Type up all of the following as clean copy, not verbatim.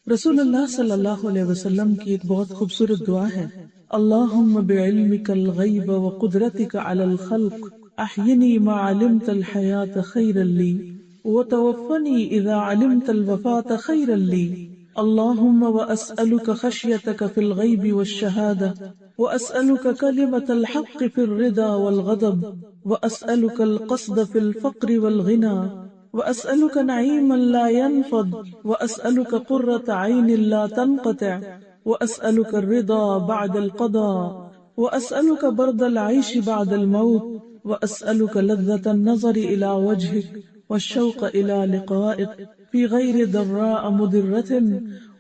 رسول اللہ صلی اللہ علیہ وسلم کی ایک بہت خوبصورت دعا ہے، اللہم بعلمک الغیب وقدرتک علی الخلق احینی ما علمت الحیاة خیرا لی وتوفنی اذا علمت الوفاة خیرا لی اللہم واسألک خشیتک فی الغیب والشہادة واسألک کلمة الحق فی الرضا والغضب واسألک القصد فی الفقر والغنى وأسألك نعيما لا ينفد وأسألك قرة عين لا تنقطع وأسألك الرضا بعد القضاء وأسألك برد العيش بعد الموت وأسألك لذة النظر إلى وجهك والشوق إلى لقائك في غير ضراء مضرة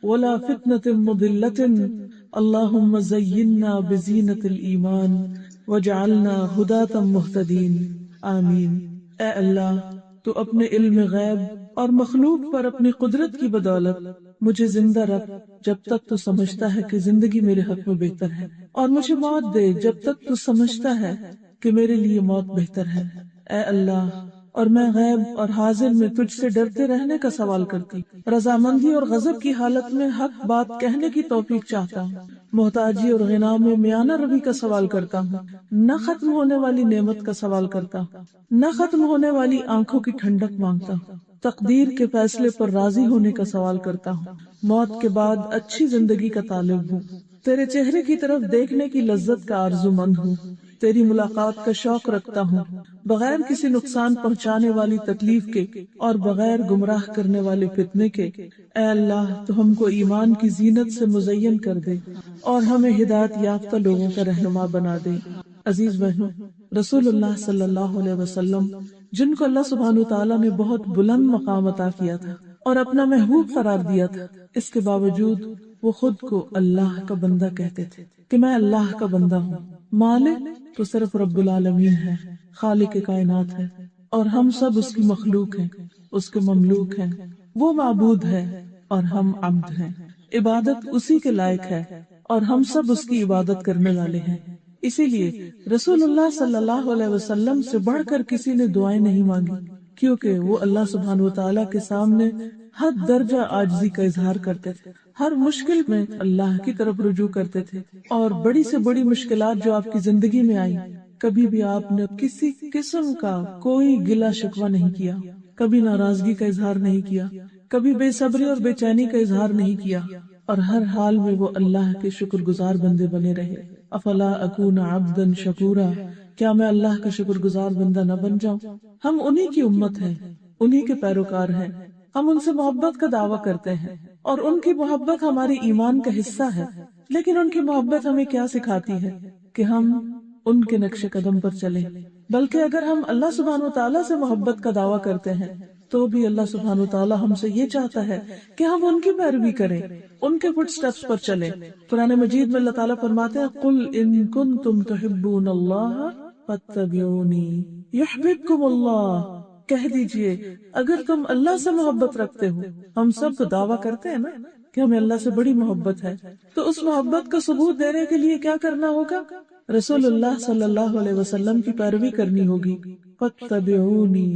ولا فتنة مضلة اللهم زينا بزينة الإيمان واجعلنا هداة مهتدين آمين۔ اے اللہ، تو اپنے علم غیب اور مخلوق پر اپنی قدرت کی بدولت مجھے زندہ رکھ جب تک تو سمجھتا ہے کہ زندگی میرے حق میں بہتر ہے، اور مجھے موت دے جب تک تو سمجھتا ہے کہ میرے لیے موت بہتر ہے۔ اے اللہ، اور میں غیب اور حاضر میں تجھ سے ڈرتے رہنے کا سوال کرتی، رضامندی اور غضب کی حالت میں حق بات کہنے کی توفیق چاہتا ہوں، محتاجی اور غنا میں میانہ روی کا سوال کرتا ہوں، نہ ختم ہونے والی نعمت کا سوال کرتا ہوں، نہ ختم ہونے والی آنکھوں کی ٹھنڈک مانگتا ہوں، تقدیر کے فیصلے پر راضی ہونے کا سوال کرتا ہوں، موت کے بعد اچھی زندگی کا طالب ہوں، تیرے چہرے کی طرف دیکھنے کی لذت کا آرزو مند ہوں، تیری ملاقات کا شوق رکھتا ہوں، بغیر کسی نقصان پہنچانے والی تکلیف کے اور بغیر گمراہ کرنے والے فتنے کے۔ اے اللہ، تو ہم کو ایمان کی زینت سے مزین کر دے اور ہمیں ہدایت یافتہ لوگوں کا رہنما بنا دے۔ عزیز بہنوں، رسول اللہ صلی اللہ علیہ وسلم، جن کو اللہ سبحانہ تعالیٰ نے بہت بلند مقام عطا کیا تھا اور اپنا محبوب قرار دیا تھا، اس کے باوجود وہ خود کو اللہ کا بندہ کہتے تھے کہ میں اللہ کا بندہ ہوں۔ مالک تو صرف رب العالمین ہے، خالق کائنات ہے، اور ہم سب اس کی مخلوق ہیں، اس کے مملوک ہیں۔ وہ معبود ہے اور ہم عبد ہیں، عبادت اسی کے لائق ہے اور ہم سب اس کی عبادت کرنے والے ہیں۔ اسی لیے رسول اللہ صلی اللہ علیہ وسلم سے بڑھ کر کسی نے دعائیں نہیں مانگی، کیونکہ وہ اللہ سبحانہ وتعالیٰ کے سامنے حد درجہ عاجزی کا اظہار کرتے تھے، ہر مشکل میں اللہ کی طرف رجوع کرتے تھے، اور بڑی سے بڑی مشکلات جو آپ کی زندگی میں آئی، کبھی بھی آپ نے کسی قسم کا کوئی گلہ شکوہ نہیں کیا، کبھی ناراضگی کا اظہار نہیں کیا، کبھی بے صبری اور بے چینی کا اظہار نہیں کیا، اور ہر حال میں وہ اللہ کے شکر گزار بندے بنے رہے۔ افلا اکون عبدا شکورا، کیا میں اللہ کا شکر گزار بندہ نہ بن جاؤں؟ ہم انہی کی امت ہیں، انہی کے پیروکار ہیں، ہم ان سے محبت کا دعویٰ کرتے ہیں اور ان کی محبت ہماری ایمان کا حصہ ہے، لیکن ان کی محبت ہمیں کیا سکھاتی ہے کہ ہم ان کے نقش قدم پر چلیں، بلکہ اگر ہم اللہ سبحانہ وتعالیٰ سے محبت کا دعویٰ کرتے ہیں تو بھی اللہ سبحانہ وتعالیٰ ہم سے یہ چاہتا ہے کہ ہم ان کی پیروی کریں، ان کے فٹ سٹیپس پر چلیں۔ قرآن مجید میں اللہ تعالیٰ فرماتے ہیں قل ان کنتم تحبون اللہ فاتبعونی یحببکم اللہ، کہہ دیجئے اگر تم اللہ سے محبت رکھتے ہو، ہم سب تو دعویٰ کرتے ہیں نا کہ ہمیں اللہ سے بڑی محبت ہے، تو اس محبت کا ثبوت دینے کے لیے کیا کرنا ہوگا؟ رسول اللہ صلی اللہ علیہ وسلم کی پیروی کرنی ہوگی۔ فاتبعونی،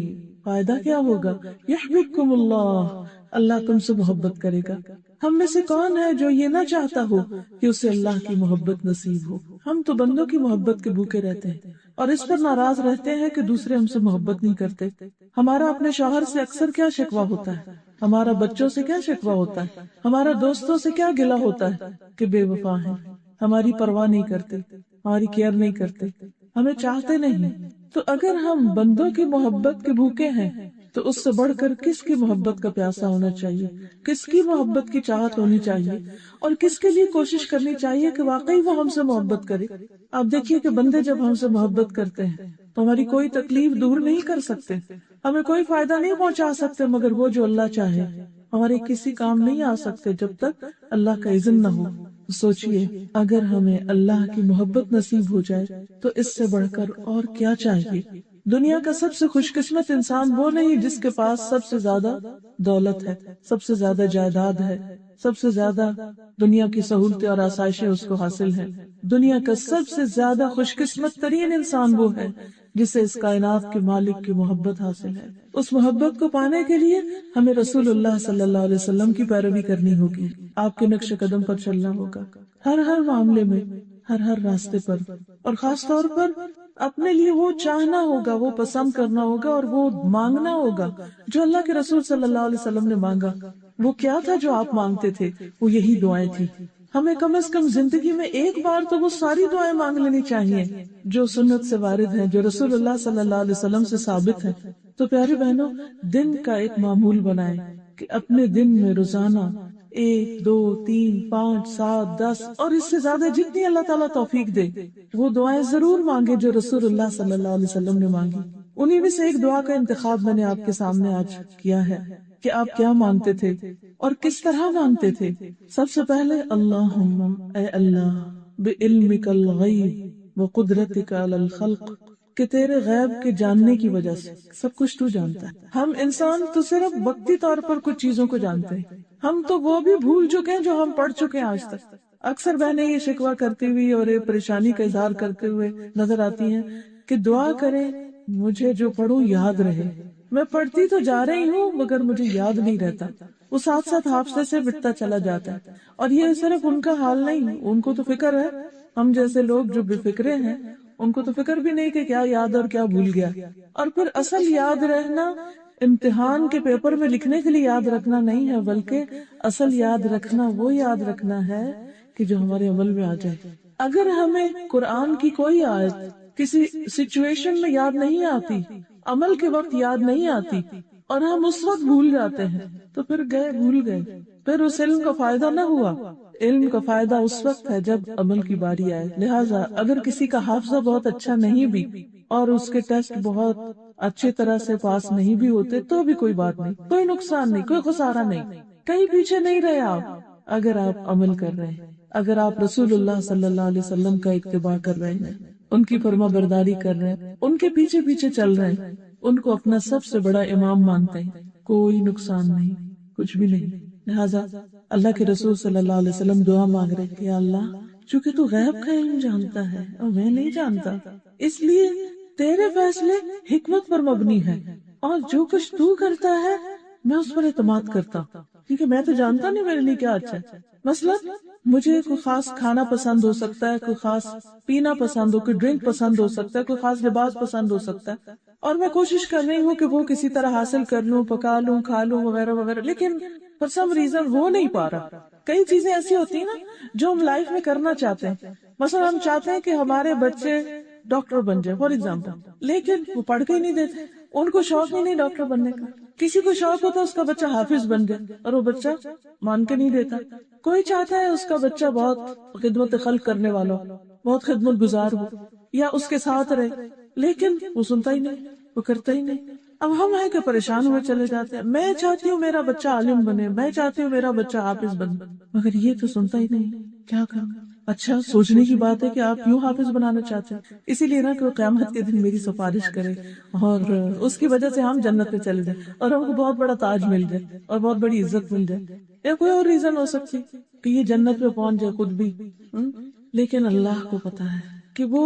فائدہ کیا ہوگا؟ یحببکم اللہ، اللہ تم سے محبت کرے گا۔ ہم میں سے کون ہے جو یہ نہ چاہتا ہو کہ اسے اللہ کی محبت نصیب ہو؟ ہم تو بندوں کی محبت کے بھوکے رہتے ہیں اور اس پر ناراض رہتے ہیں کہ دوسرے ہم سے محبت نہیں کرتے۔ ہمارا اپنے شوہر سے اکثر کیا شکوہ ہوتا ہے، ہمارا بچوں سے کیا شکوہ ہوتا ہے، ہمارا دوستوں سے کیا گلہ ہوتا ہے کہ بے وفا ہیں، ہماری پرواہ نہیں کرتے، ہماری کیئر نہیں کرتے، ہمیں چاہتے نہیں۔ تو اگر ہم بندوں کی محبت کے بھوکے ہیں تو اس سے بڑھ کر کس کی محبت کا پیاسا ہونا چاہیے، کس کی محبت کی چاہت ہونی چاہیے، اور کس کے لیے کوشش کرنی چاہیے کہ واقعی وہ ہم سے محبت کرے۔ آپ دیکھیے کہ بندے جب ہم سے محبت کرتے ہیں تو ہماری کوئی تکلیف دور نہیں کر سکتے، ہمیں کوئی فائدہ نہیں پہنچا سکتے، مگر وہ جو اللہ چاہے ہمارے کسی کام نہیں آ سکتے جب تک اللہ کا اذن نہ ہو۔ سوچئے اگر ہمیں اللہ کی محبت نصیب ہو جائے تو اس سے بڑھ کر اور کیا چاہیے۔ دنیا کا سب سے خوش قسمت انسان وہ نہیں جس کے پاس سب سے زیادہ دولت ہے، سب سے زیادہ جائیداد ہے، سب سے زیادہ دنیا کی سہولتیں اور آسائشیں اس کو حاصل ہیں۔ دنیا کا سب سے زیادہ خوش قسمت ترین انسان وہ ہے جسے اس کائنات کے مالک کی محبت حاصل ہے۔ اس محبت کو پانے کے لیے ہمیں رسول اللہ صلی اللہ علیہ وسلم کی پیروی کرنی ہوگی، آپ کے نقش قدم پر چلنا ہوگا، ہر معاملے میں، ہر راستے پر، اور خاص طور پر اپنے لیے وہ چاہنا ہوگا، وہ پسند کرنا ہوگا اور وہ مانگنا ہوگا جو اللہ کے رسول صلی اللہ علیہ وسلم نے مانگا۔ وہ کیا تھا جو آپ مانگتے تھے؟ وہ یہی دعائیں تھی۔ ہمیں کم از کم زندگی میں ایک بار تو وہ ساری دعائیں مانگ لینی چاہیے جو سنت سے وارد ہیں، جو رسول اللہ صلی اللہ علیہ وسلم سے ثابت ہیں۔ تو پیارے بہنوں، دن کا ایک معمول بنائیں کہ اپنے دن میں روزانہ 1 2 3 5 7 10 اور اس سے زیادہ جتنی اللہ تعالیٰ توفیق دے وہ دعائیں ضرور مانگے جو رسول اللہ صلی اللہ علیہ وسلم نے مانگی۔ انہی میں سے ایک دعا کا انتخاب میں نے آپ کے سامنے آج کیا ہے کہ آپ کیا مانگتے تھے اور کس طرح مانگتے تھے۔ سب سے پہلے اللہم، اے اللہ، بعلمک الغیب وقدرتک علی الخلق، کہ تیرے غیب کے جاننے کی وجہ سے سب کچھ تو جانتا ہے۔ ہم انسان تو صرف وقتی طور پر کچھ چیزوں کو جانتے ہیں، ہم تو وہ بھی بھول چکے ہیں جو ہم پڑھ چکے ہیں آج تک۔ اکثر بہنیں یہ شکوہ کرتی ہوئی اور یہ پریشانی کا اظہار کرتے ہوئے نظر آتی ہیں کہ دعا کریں مجھے جو پڑھوں یاد رہے۔ میں پڑھتی تو جا رہی ہوں مگر مجھے یاد نہیں رہتا، وہ ساتھ ساتھ حافظے سے مٹتا چلا جاتا ہے۔ اور یہ صرف ان کا حال نہیں، ان کو تو فکر ہے، ہم جیسے لوگ جو بے فکرے ہیں ان کو تو فکر بھی نہیں کہ کیا یاد اور کیا بھول گیا۔ اور پھر اصل یاد رہنا امتحان کے پیپر میں لکھنے کے لیے یاد رکھنا نہیں ہے، بلکہ اصل یاد رکھنا وہ یاد رکھنا ہے کہ جو ہمارے عمل میں آ جائے۔ اگر ہمیں قرآن کی کوئی آیت کسی سچویشن میں یاد نہیں آتی، عمل کے وقت یاد نہیں آتی اور ہم اس وقت بھول جاتے ہیں تو پھر بھول گئے، پھر اس علم کا فائدہ نہ ہوا۔ علم کا فائدہ اس وقت ہے جب عمل کی باری آئے۔ لہٰذا اگر کسی کا حافظہ بہت اچھا نہیں بھی اور اس کے ٹیسٹ بہت اچھی طرح سے پاس نہیں بھی ہوتے تو بھی کوئی بات نہیں، کوئی نقصان نہیں، کوئی خسارہ نہیں، کہیں پیچھے نہیں رہے آپ۔ اگر آپ عمل کر رہے ہیں، اگر آپ رسول اللہ صلی اللہ علیہ وسلم کا اتباع کر رہے ہیں، ان کی فرما برداری کر رہے ہیں، ان کے پیچھے پیچھے چل رہے ہیں، ان کو اپنا سب سے بڑا امام مانتے ہیں، کوئی نقصان نہیں، کچھ بھی نہیں۔ لہٰذا اللہ کے رسول صلی اللہ علیہ وسلم دعا مانگ رہے کہ اللہ، چونکہ تو غیب کا علم جانتا ہے اور میں نہیں جانتا، اس لیے تیرے فیصلے حکمت پر مبنی ہے اور جو کچھ تو کرتا ہے میں اس پر اعتماد کرتا ہوں، کیونکہ میں تو جانتا نہیں میرے لیے کیا اچھا ہے۔ مثلا مجھے کوئی خاص کھانا پسند ہو سکتا ہے، کوئی خاص پینا پسند ہو، کوئی ڈرنک پسند ہو سکتا ہے، کوئی خاص لباس پسند ہو سکتا ہے، اور میں کوشش کر رہی ہوں کہ وہ کسی طرح حاصل کر لوں، پکا لوں، کھا لوں وغیرہ وغیرہ، لیکن for some reason ہو نہیں پا رہا۔ کئی چیزیں ایسی ہوتی ہیں نا جو ہم لائف میں کرنا چاہتے ہیں، مثلا ہم چاہتے ہیں کہ ہمارے بچے ڈاکٹر بن جائے فار ایگزامپل، لیکن وہ پڑھ کے ہی نہیں دیتے، ان کو شوق ہی نہیں ڈاکٹر بننے کا۔ کسی کو شوق ہوتا ہے اس کا بچہ حافظ بن جائے اور وہ بچہ مان کے نہیں دیتا۔ کوئی چاہتا ہے اس کا بچہ بہت خدمت خلق کرنے والا ہو، بہت خدمت گزار ہو یا اس کے ساتھ رہے، لیکن وہ سنتا ہی نہیں، وہ کرتا ہی نہیں۔ اب ہم ہیں کہ پریشان ہوئے چلے جاتے ہیں، میں چاہتی ہوں میرا بچہ عالم بنے، میں چاہتی ہوں میرا بچہ حافظ بنے، مگر یہ تو سنتا ہی نہیں، کیا کروں؟ اچھا، سوچنے کی بات ہے کہ آپ کیوں حافظ بنانا چاہتے ہیں، اسی لیے نا کہ وہ قیامت کے دن میری سفارش کرے اور اس کی وجہ سے ہم جنت میں چلے جائیں اور ہم کو بہت بڑا تاج مل جائے اور بہت بڑی عزت مل جائے، یا کوئی اور ریزن ہو سکتی کہ یہ جنت میں پہنچ جائے خود بھی۔ لیکن اللہ کو پتا ہے کہ وہ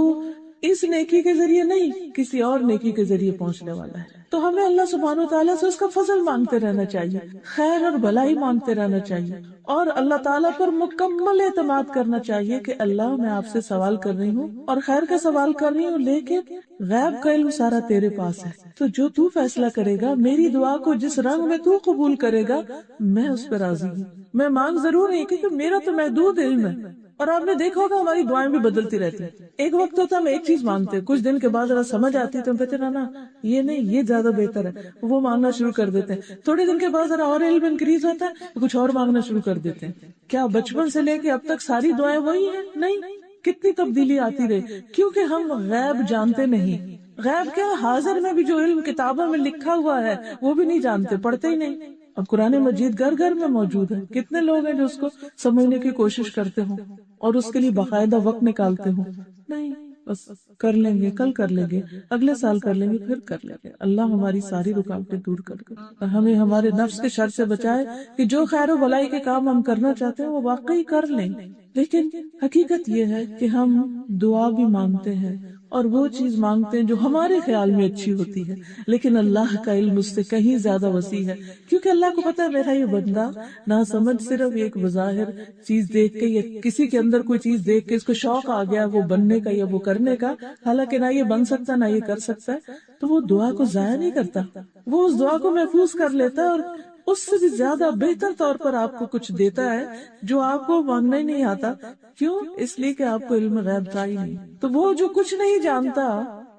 اس نیکی کے ذریعے نہیں کسی اور نیکی کے ذریعے پہنچنے والا ہے۔ تو ہمیں اللہ سبحانہ و تعالیٰ سے اس کا فضل مانگتے رہنا چاہیے، خیر اور بھلائی مانگتے رہنا چاہیے، اور اللہ تعالیٰ پر مکمل اعتماد کرنا چاہیے کہ اللہ میں آپ سے سوال کر رہی ہوں اور خیر کا سوال کر رہی ہوں، لیکن غیب کا علم سارا تیرے پاس ہے، تو جو تو فیصلہ کرے گا، میری دعا کو جس رنگ میں تو قبول کرے گا میں اس پہ راضی ہوں۔ میں مانگ ضرور نہیں کیونکہ میرا تو محدود علم ہے، اور آپ نے دیکھا ہوگا ہماری دعائیں بھی بدلتی رہتی ہیں۔ ایک وقت ہوتا ہم ایک چیز مانگتے ہیں، کچھ دن کے بعد ذرا سمجھ آتی ہے تو ہم کہتے ہیں نا یہ نہیں، یہ زیادہ بہتر ہے، وہ مانگنا شروع کر دیتے ہیں۔ تھوڑے دن کے بعد ذرا اور علم انکریز ہوتا ہے تو کچھ اور مانگنا شروع کر دیتے ہیں۔ کیا بچپن سے لے کے اب تک ساری دعائیں وہی ہیں؟ نہیں، کتنی تبدیلی آتی رہی، کیونکہ ہم غیب جانتے نہیں۔ غیب کیا، حاضر میں بھی جو علم کتابوں میں لکھا ہوا ہے وہ بھی نہیں جانتے، پڑھتے ہی نہیں۔ اب قرآن مجید گھر گھر میں موجود ہے، کتنے لوگ ہیں جو اس کو سمجھنے کی کوشش کرتے ہوں اور اس کے لیے باقاعدہ وقت نکالتے ہوں؟ نہیں، بس کر لیں گے، کل کر لیں گے، اگلے سال کر لیں گے، پھر کر لیں گے۔ اللہ ہماری ساری رکاوٹیں دور کر دے، ہمیں ہمارے نفس کے شر سے بچائے کہ جو خیر و بھلائی کے کام ہم کرنا چاہتے ہیں وہ واقعی کر لیں۔ لیکن حقیقت یہ ہے کہ ہم دعا بھی مانگتے ہیں اور وہ چیز مانگتے ہیں جو ہمارے خیال میں اچھی ہوتی ہے، لیکن اللہ کا علم اس سے کہیں زیادہ وسیع ہے، کیونکہ اللہ کو پتا ہے میرا یہ بندہ نہ سمجھ صرف ایک بظاہر چیز دیکھ کے یا کسی کے اندر کوئی چیز دیکھ کے اس کو شوق آ گیا وہ بننے کا یا وہ کرنے کا، حالانکہ نہ یہ بن سکتا نہ یہ کر سکتا ہے، تو وہ دعا کو ضائع نہیں کرتا، وہ اس دعا کو محفوظ کر لیتا ہے اور اس سے بھی زیادہ بہتر طور پر آپ کو کچھ دیتا ہے جو آپ کو مانگنا ہی نہیں آتا۔ کیوں؟ اس لیے کہ آپ کو علم غیب تھا ہی نہیں۔ تو وہ جو کچھ نہیں جانتا،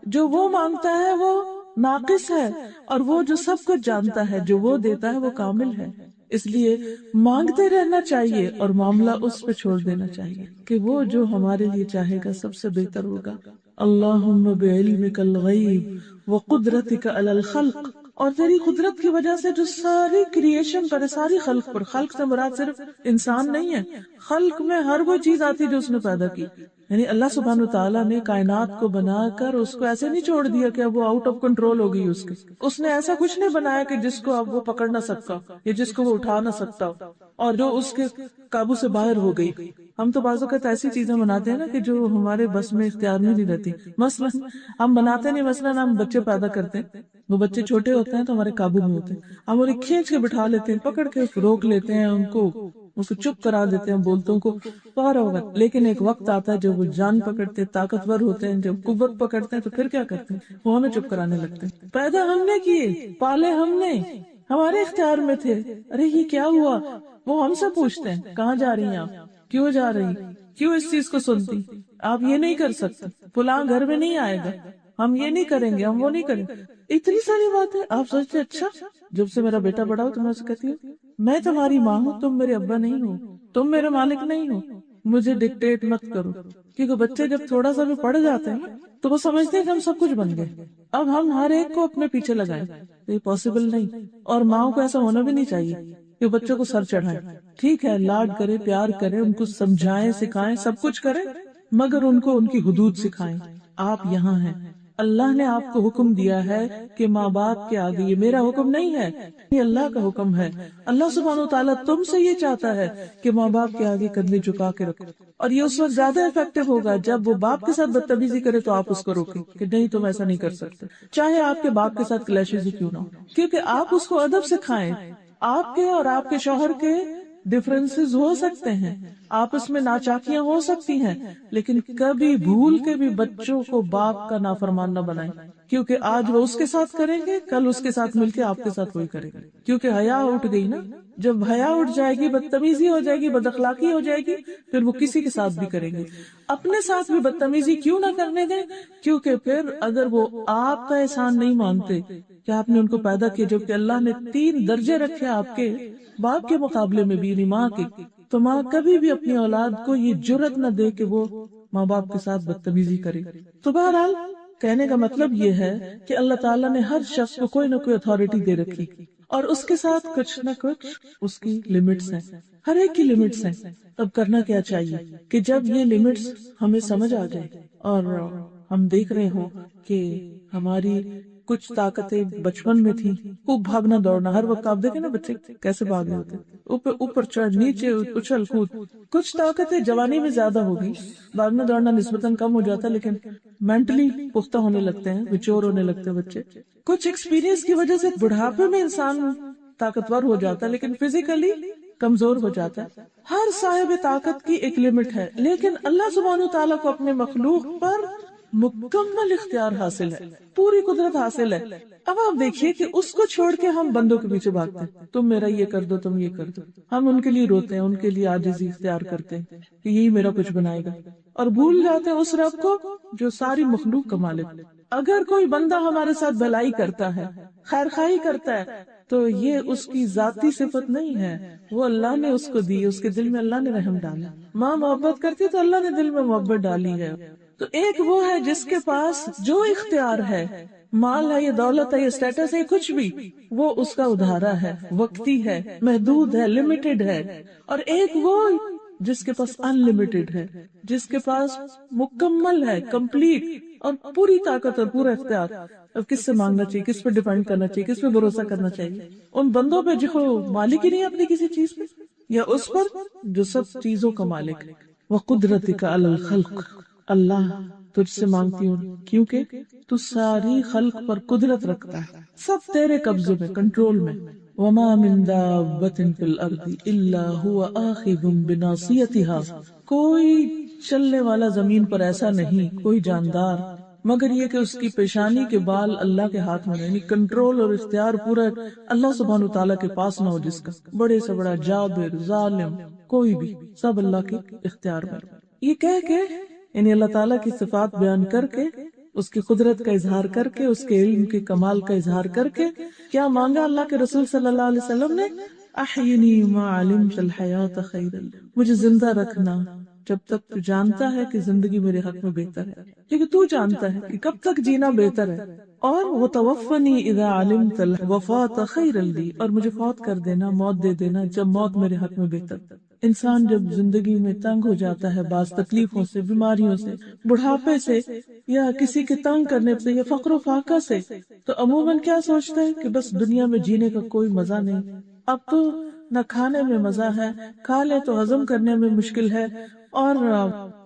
جو وہ مانگتا ہے وہ ناقص ہے، اور وہ جو سب کچھ جانتا ہے جو وہ دیتا ہے وہ کامل ہے۔ اس لیے مانگتے رہنا چاہیے اور معاملہ اس پہ چھوڑ دینا چاہیے کہ وہ جو ہمارے لیے چاہے گا سب سے بہتر ہوگا۔ اللہم بعلمک الغیب وقدرتک علی الخلق، اور تیری قدرت کی وجہ سے جو ساری کریشن پر، ساری خلق پر، خلق سے مراد صرف انسان نہیں ہے، خلق میں ہر وہ چیز آتی جو اس نے پیدا کی، یعنی اللہ سبحانہ وتعالیٰ نے کائنات کو بنا کر اس کو ایسے نہیں چھوڑ دیا کہ اب وہ آؤٹ آف کنٹرول ہو گئی اس نے ایسا کچھ نہیں بنایا کہ جس کو اب وہ پکڑ نہ سکتا یا جس کو وہ اٹھا نہ سکتا اور جو اس کے قابو سے باہر ہو گئی۔ ہم تو بعض اوقات ایسی چیزیں بناتے ہیں نا کہ جو ہمارے بس میں اختیار میں نہیں رہتی، مثلا ہم بناتے نہیں، مثلا ہم بچے پیدا کرتے ہیں، وہ بچے چھوٹے ہوتے ہیں تو ہمارے قابو میں ہوتے ہیں، ہم انہیں کھینچ کے بٹھا لیتے ہیں، پکڑ کے روک لیتے ہیں، ان کو چپ کرا دیتے ہیں، بولتوں کو پارا ہوگا، لیکن ایک وقت آتا ہے جب وہ جان پکڑتے، طاقتور ہوتے ہیں، جب قوت پکڑتے ہیں تو پھر کیا کرتے ہیں؟ وہ ہمیں چپ کرانے لگتے ہیں۔ پیدا ہم نے کیے، پالے ہم نے، ہمارے اختیار میں تھے، ارے یہ کیا ہوا؟ وہ ہم سے پوچھتے ہیں کہاں جا رہی ہیں آپ، کیوں جا رہی، کیوں اس چیز کو سنتی، آپ یہ نہیں کر سکتے، فلاں گھر میں نہیں آئے گا، ہم یہ نہیں کریں گے، ہم وہ نہیں کریں گے، اتنی ساری باتیں۔ آپ سوچتے اچھا جب سے میرا بیٹا بڑا ہو تو میں اسے کہتی ہوں میں تمہاری ماں ہوں، تم میرے ابا نہیں ہو، تم میرے مالک نہیں ہو، مجھے ڈکٹیٹ مت کرو، کیونکہ بچے جب تھوڑا سا بھی پڑھ جاتے ہیں تو وہ سمجھتے ہیں کہ ہم سب کچھ بن گئے، اب ہم ہر ایک کو اپنے پیچھے لگائیں، یہ پاسبل نہیں، اور ماؤں کو ایسا ہونا بھی نہیں چاہیے کہ بچوں کو سر چڑھائیں۔ ٹھیک ہے لاڈ کرے، پیار کرے، ان کو سمجھائیں، سکھائیں، سب کچھ کریں، مگر ان کو ان کی حدود سکھائیں۔ آپ یہاں ہیں، اللہ نے آپ کو حکم دیا ہے کہ ماں باپ کے آگے، یہ میرا حکم نہیں ہے، یہ اللہ کا حکم ہے۔ اللہ سبحانہ وتعالیٰ تم سے یہ چاہتا ہے کہ ماں باپ کے آگے کندھے جھکا کے رکھو، اور یہ اس وقت زیادہ افیکٹو ہوگا جب وہ باپ کے ساتھ بدتمیزی کرے تو آپ اس کو روکیں کہ نہیں تم ایسا نہیں کر سکتے، چاہے آپ کے باپ کے ساتھ کلیشز ہی کیوں نہ ہو، کیونکہ آپ اس کو ادب سکھائیں۔ آپ کے اور آپ کے شوہر کے ڈفرینسز ہو سکتے ہیں، آپس میں ناچاکیاں ہو سکتی ہیں، لیکن کبھی بھول کے بھی بچوں کو باپ کا نافرمان نہ بنائیں، کیونکہ آج وہ اس کے ساتھ کریں گے، کل اس کے ساتھ مل کے آپ کے ساتھ وہی کریں گے، کیونکہ حیا اٹھ گئی نا، جب حیا اٹھ جائے گی، بدتمیزی ہو جائے گی، بد اخلاقی ہو جائے گی، پھر وہ کسی کے ساتھ بھی کریں گے۔ اپنے ساتھ بھی بدتمیزی کیوں نہ کرنے دیں، کیونکہ پھر اگر وہ آپ کا احسان نہیں مانتے کہ آپ نے ان کو پیدا کیا، جبکہ اللہ نے 3 درجے رکھے آپ کے باپ کے مقابلے میں بھی، یعنی ماں کے، تو ماں کبھی بھی اپنی اولاد کو یہ جرت نہ دے کہ وہ ماں باپ کے ساتھ بدتمیزی کرے۔ تو بہرحال کہنے کا مطلب یہ ہے کہ اللہ تعالیٰ نے ہر شخص کو کوئی نہ کوئی اتھارٹی دے رکھی، اور اس کے ساتھ کچھ نہ کچھ اس کی لمٹس ہیں، ہر ایک کی لمٹس ہیں۔ اب کرنا کیا چاہیے کہ جب یہ لمٹس ہمیں سمجھ آ جائے اور ہم دیکھ رہے ہوں کہ ہماری کچھ طاقتیں بچپن میں تھی، خوب بھاگنا دوڑنا، ہر وقت آپ دیکھیں نا بچے کیسے بھاگ رہے ہوتے، اوپر چڑھ، نیچے اچھل کود، کچھ طاقتیں جوانی میں زیادہ ہوگی، بھاگنا دوڑنا نسبتاً کم ہو جاتا، لیکن مینٹلی پختہ ہونے لگتے ہیں، میچور ہونے لگتے ہیں بچے، کچھ ایکسپیرینس کی وجہ سے بڑھاپے میں انسان طاقتور ہو جاتا ہے لیکن فزیکلی کمزور ہو جاتا ہے۔ ہر صاحب طاقت کی ایک لمٹ ہے، لیکن اللہ سبحانہ تعالیٰ کو اپنے مخلوق پر مکمل اختیار حاصل ہے، پوری قدرت حاصل ہے۔ اب آپ دیکھیے کہ اس کو چھوڑ کے ہم بندوں کے پیچھے بھاگتے ہیں، تم میرا یہ کر دو، تم یہ کر دو، ہم ان کے لیے روتے ہیں، ان کے لیے عاجزی اختیار کرتے ہیں کہ یہی میرا کچھ بنائے گا، اور بھول جاتے ہیں اس رب کو جو ساری مخلوق کا مالک۔ اگر کوئی بندہ ہمارے ساتھ بھلائی کرتا ہے، خیر خواہی کرتا ہے، تو یہ اس کی ذاتی صفت نہیں ہے، وہ اللہ نے اس کو دی، اس کے دل میں اللہ نے رحم ڈالا۔ ماں محبت کرتی تو اللہ نے دل میں محبت ڈالی ہے۔ تو ایک وہ ہے جس کے پاس جو اختیار ہے، مال ہے، یہ دولت ہے، یہ اسٹیٹس ہے، کچھ بھی، وہ اس کا ادھارا ہے، وقتی ہے، محدود ہے، لمیٹڈ ہے۔ اور ایک وہ جس کے پاس ان لمیٹڈ ہے، جس کے پاس مکمل ہے، کمپلیٹ، اور پوری طاقت اور پورا اختیار۔ اب کس سے مانگنا چاہیے، کس پہ ڈیپینڈ کرنا چاہیے، کس پہ بھروسہ کرنا چاہیے؟ ان بندوں پہ جو مالک ہی نہیں اپنی کسی چیز پہ، یا اس پر جو سب چیزوں کا مالک ہے۔ وَقُدْرَتِكَ عَلَى الْخَلْقِ، اللہ تجھ سے مانگتی ہوں کیونکہ تو ساری خلق پر قدرت رکھتا ہے، سب تیرے قبضے میں، کنٹرول میں۔ وما من دابۃ فی الارض الا هو آخذ بناصیتها، کوئی چلنے والا زمین پر ایسا نہیں، کوئی جاندار، مگر یہ کہ اس کی پیشانی کے بال اللہ کے ہاتھ میں، یعنی کنٹرول اور اختیار پورا اللہ سبحانہ تعالیٰ کے پاس نہ ہو، جس کا بڑے سے بڑا جابر ظالم کوئی بھی، سب اللہ کے اختیار میں۔ یہ کہہ کے یعنی اللہ تعالیٰ کی صفات بیان کر کے، اس کی قدرت کا اظہار کر کے، اس کے علم کے کمال کا اظہار کر کے کیا مانگا اللہ کے رسول صلی اللہ علیہ وسلم نے؟ احینی ما علمت الحیات خیر لی، مجھے زندہ رکھنا جب تک تو جانتا ہے کہ زندگی میرے حق میں بہتر ہے، کیونکہ تو جانتا ہے کہ کب تک جینا بہتر ہے۔ اور وتوفنی اذا علمت الوفات خیر لی، اور مجھے فوت کر دینا، موت دے دینا جب موت میرے حق میں بہتر۔ انسان جب زندگی میں تنگ ہو جاتا ہے بعض تکلیفوں سے، بیماریوں سے، بڑھاپے سے، یا کسی کے تنگ کرنے سے، یا فقر و فاقہ سے، تو عموماً کیا سوچتا ہے کہ بس دنیا میں جینے کا کوئی مزہ نہیں، اب تو نہ کھانے میں مزہ ہے، کھا لے تو ہضم کرنے میں مشکل ہے، اور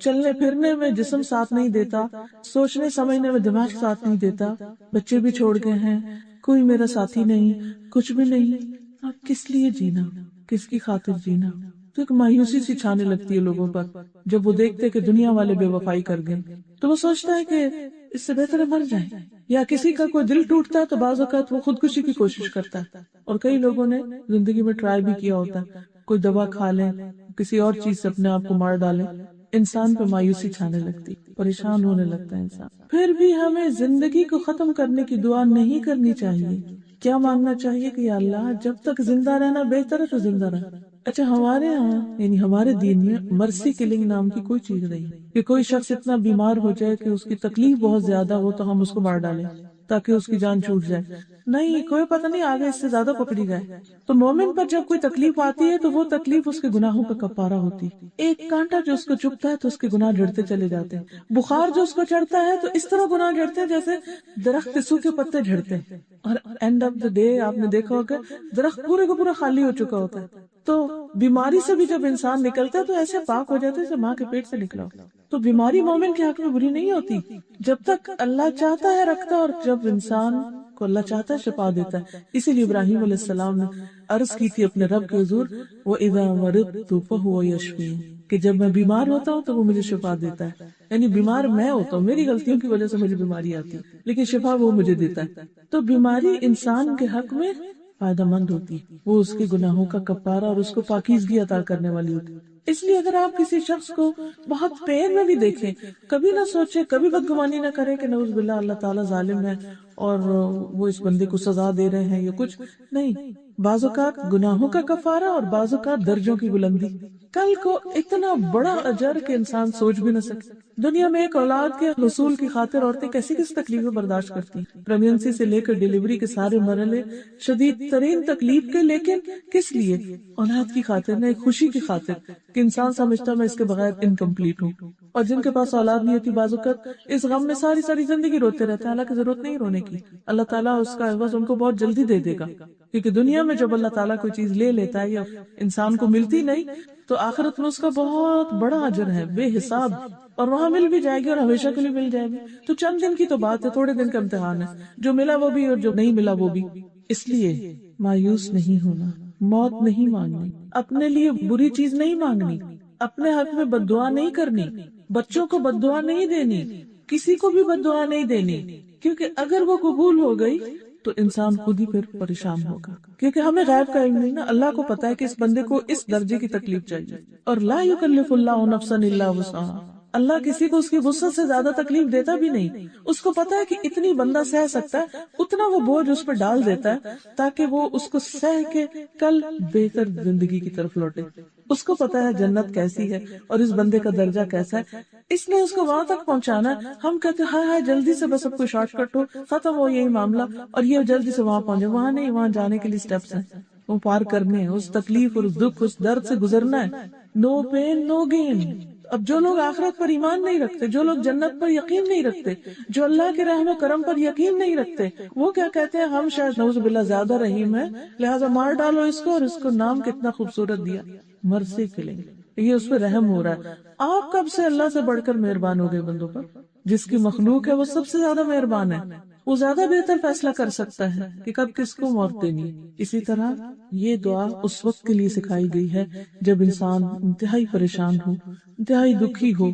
چلنے پھرنے میں جسم ساتھ نہیں دیتا، سوچنے سمجھنے میں دماغ ساتھ نہیں دیتا، بچے بھی چھوڑ گئے ہیں، کوئی میرا ساتھی نہیں، کچھ بھی نہیں، اب کس لیے جینا، کس کی خاطر جینا؟ تو ایک مایوسی سی چھانے لگتی ہے لوگوں پر جب وہ دیکھتے کہ دنیا والے بے وفائی کر گئے، تو وہ سوچتا ہے کہ اس سے بہتر ہے مر جائیں۔ یا کسی کا کوئی دل ٹوٹتا ہے تو بعض اوقات وہ خودکشی کی کوشش کرتا ہے، اور کئی لوگوں نے زندگی میں ٹرائی بھی کیا ہوتا ہے، کوئی دوا کھا لیں، کسی اور چیز سے اپنے آپ کو مار ڈالیں۔ انسان پہ مایوسی چھانے لگتی، پریشان ہونے لگتا ہے انسان۔ پھر بھی ہمیں زندگی کو ختم کرنے کی دعا نہیں کرنی چاہیے، کیا مانگنا چاہیے کہ یا اللہ جب تک زندہ رہنا بہتر ہے تو زندہ رہنا۔ اچھا، ہمارے یہاں یعنی ہمارے دین میں مرسی کلنگ نام کی کوئی چیز نہیں کہ کوئی شخص اتنا بیمار ہو جائے کہ اس کی تکلیف بہت زیادہ ہو تو ہم اس کو مار ڈالیں تاکہ اس کی جان چھوٹ جائے، نہیں، کوئی پتہ نہیں آگے اس سے زیادہ پکڑی جائے۔ تو مومن پر جب کوئی تکلیف آتی ہے تو وہ تکلیف اس کے گناہوں کا کفارہ ہوتی، ایک کانٹا جو اس کو چبھتا ہے تو اس کے گناہ جھڑتے چلے جاتے ہیں، بخار جو اس کو چڑھتا ہے تو اس طرح گناہ جھڑتے ہیں جیسے درخت کے سوکھے پتے جھڑتے ہیں، اور اینڈ آف دا ڈے آپ نے دیکھا ہوگا درخت پورے کا پورا خالی ہو چکا ہوتا ہے۔ تو بیماری سے بھی جب انسان نکلتا ہے تو ایسے پاک ہو جاتا ہے جیسے ماں کے پیٹ سے نکلا ہو۔ تو بیماری مومن کے حق میں بری نہیں ہوتی جب تک اللہ چاہتا ہے رکھتا، اور جب انسان کو اللہ چاہتا ہے شفا دیتا ہے۔ اسی لیے ابراہیم علیہ السلام نے عرض کی تھی اپنے رب کے حضور، وَإِذَا مَرِضْتُ فَهُوَ يَشْفِينِ، کہ جب میں بیمار ہوتا ہوں تو وہ مجھے شفا دیتا ہے، یعنی بیمار میں ہوتا ہوں، میری غلطیوں کی وجہ سے مجھے بیماری آتی ہے، لیکن شفا وہ مجھے دیتا ہے۔ تو بیماری انسان کے حق میں فائدہ مند ہوتی ہے، وہ اس کے گناہوں کا کفارہ اور اس کو پاکیزگی عطا کرنے والی ہوتی ہے۔ اس لیے اگر آپ کسی شخص کو بہت پین میں بھی دیکھیں، کبھی نہ سوچے، کبھی بدگمانی نہ کریں کہ نعوذ باللہ اللہ تعالیٰ ظالم ہے اور وہ اس بندے کو سزا دے رہے ہیں یا کچھ نہیں، بعض اوقات گناہوں کا کفارہ اور بعض اوقات درجوں کی بلندی، کل کو اتنا بڑا اجر کہ انسان سوچ بھی نہ سکے۔ دنیا میں ایک اولاد کے حصول کی خاطر عورتیں کیسی کس تکلیفیں برداشت کرتی ہیں، پریگننسی سے لے کر ڈیلیوری کے سارے مرحلے شدید ترین تکلیف کے، لیکن کس لیے؟ اولاد کی خاطر، نہ ایک خوشی کی خاطر کہ انسان سمجھتا میں اس کے بغیر انکمپلیٹ ہوں۔ اور جن کے پاس اولاد نہیں ہوتی بعض اوقات اس غم میں ساری ساری زندگی روتے رہتے ہیں، حالانکہ ضرورت نہیں رونے کی، اللہ تعالیٰ اس کا عوض ان کو بہت جلدی دے دے گا، کیونکہ دنیا میں جب اللہ تعالیٰ کوئی چیز لے لیتا ہے یا انسان کو ملتی نہیں تو آخرت میں اس کا بہت بڑا اجر ہے بے حساب، اور وہاں مل بھی جائے گی اور ہمیشہ کے لیے مل جائے گی۔ تو چند دن کی تو بات ہے، تھوڑے دن کا امتحان ہے، جو ملا وہ بھی اور جو نہیں ملا وہ بھی۔ اس لیے مایوس نہیں ہونا، موت نہیں مانگنی، اپنے لیے بری چیز نہیں مانگنی، اپنے حق میں بد دعا نہیں کرنی، بچوں کو بد دعا نہیں دینی، کسی کو بھی بد دعا نہیں دینی، کیونکہ اگر وہ قبول ہو گئی تو انسان خود ہی پھر پریشان ہوگا، کیونکہ ہمیں غیب کا علم نہیں نا، اللہ کو پتا ہے کہ اس بندے کو اس درجے کی تکلیف چاہیے، اور لا یکلف اللہ نفسا الا وسعها، اللہ کسی کو اس کی وسعت سے زیادہ تکلیف دیتا بھی نہیں، اس کو پتا ہے کہ اتنی بندہ سہ سکتا ہے، اتنا وہ بوجھ اس پر ڈال دیتا ہے تاکہ وہ اس کو سہ کے کل بہتر زندگی کی طرف لوٹے۔ اس کو پتا ہے جنت کیسی ہے اور اس بندے کا درجہ کیسا ہے، اس نے اس کو وہاں تک پہنچانا ہے۔ ہم کہتے ہیں ہائے جلدی سے بس اب کوئی شارٹ کٹ ہو، ختم ہو یہی معاملہ، اور یہ جلدی سے وہاں پہنچے، وہاں نہیں، وہاں جانے کے لیے سٹیپس ہیں، وہ پار کرنے ہیں، اس تکلیف اور اس دکھ اس درد سے گزرنا ہے۔ نو پین نو گین۔ اب جو لوگ آخرت پر ایمان نہیں رکھتے، جو لوگ جنت پر یقین نہیں رکھتے، جو اللہ کے رحم و کرم پر یقین نہیں رکھتے، وہ کیا کہتے ہیں، ہم شاید نعوذ باللہ زیادہ رحیم ہیں لہٰذا مار ڈالو اس کو، اور اس کو نام کتنا خوبصورت دیا، مرسی کلنگ، یہ اس پہ رحم ہو رہا ہے۔ آپ کب سے اللہ سے بڑھ کر مہربان ہو گئے بندوں پر؟ جس کی مخلوق ہے وہ سب سے زیادہ مہربان ہے، وہ زیادہ بہتر فیصلہ کر سکتا ہے کہ کب کس کو موت دینی ہے۔ اسی طرح یہ دعا اس وقت کے لیے سکھائی گئی ہے جب انسان انتہائی پریشان ہو، انتہائی دکھی ہو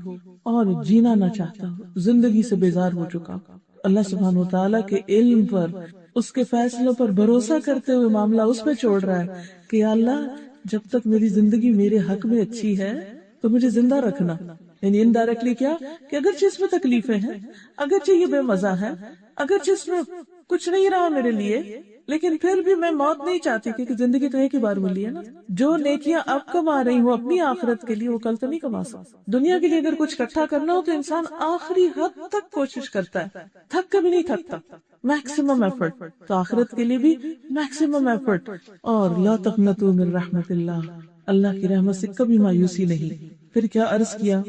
اور جینا نہ چاہتا ہو، زندگی سے بیزار ہو چکا ہو۔ اللہ سبحانہ و تعالیٰ کے علم پر، اس کے فیصلوں پر بھروسہ کرتے ہوئے معاملہ اس پہ چھوڑ رہا ہے کہ یا اللہ جب تک میری زندگی میرے حق میں اچھی ہے تو مجھے زندہ رکھنا۔ یعنی انڈائریکٹلی کیا کہ اگرچہ اس میں تکلیفیں ہیں، اگرچہ یہ بے مزہ ہے، اگرچہ اس میں کچھ نہیں رہا میرے لیے، لیکن پھر بھی میں موت نہیں چاہتی کیونکہ زندگی تو ایک ہی بار ملی ہے نا۔ جو نیکیاں اب کما رہی ہوں اپنی آخرت کے لیے وہ کل تو نہیں کما سکتا۔ دنیا کے لیے اگر کچھ اکٹھا کرنا ہو تو انسان آخری حد تک کوشش کرتا ہے، تھک کبھی نہیں تھکتا، میکسیمم ایفرٹ۔ تو آخرت کے لیے بھی میکسیمم ایفرٹ۔ اور لا تقنطوا من رحمت اللہ، اللہ کی رحمت سے کبھی مایوسی نہیں۔ پھر کیا عرض کیا،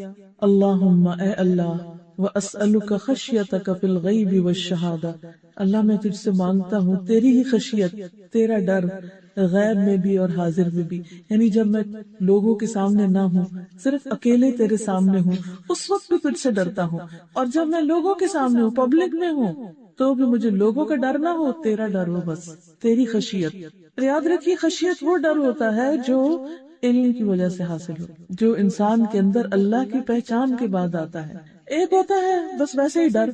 اللہم اے اللہ، وَأَسْأَلُكَ خَشْيَتَكَ فِي الْغَيْبِ وَالشَّهَادَةِ، اللہ میں تجھ سے مانگتا ہوں تیری ہی خشیت، تیرا ڈر، غیب میں بھی اور حاضر میں بھی۔ یعنی جب میں لوگوں کے سامنے نہ ہوں، صرف اکیلے تیرے سامنے ہوں، اس وقت بھی تجھ سے ڈرتا ہوں، اور جب میں لوگوں کے سامنے ہوں، پبلک میں ہوں، تو بھی مجھے لوگوں کا ڈر نہ ہو، تیرا ڈر ہو، بس تیری خشیت۔ یاد رکھیے خشیت وہ ڈر ہوتا ہے جو علم کی وجہ سے حاصل ہو، جو انسان کے اندر اللہ کی پہچان کے بعد آتا ہے۔ ایک ہوتا ہے بس ویسے ہی ڈر،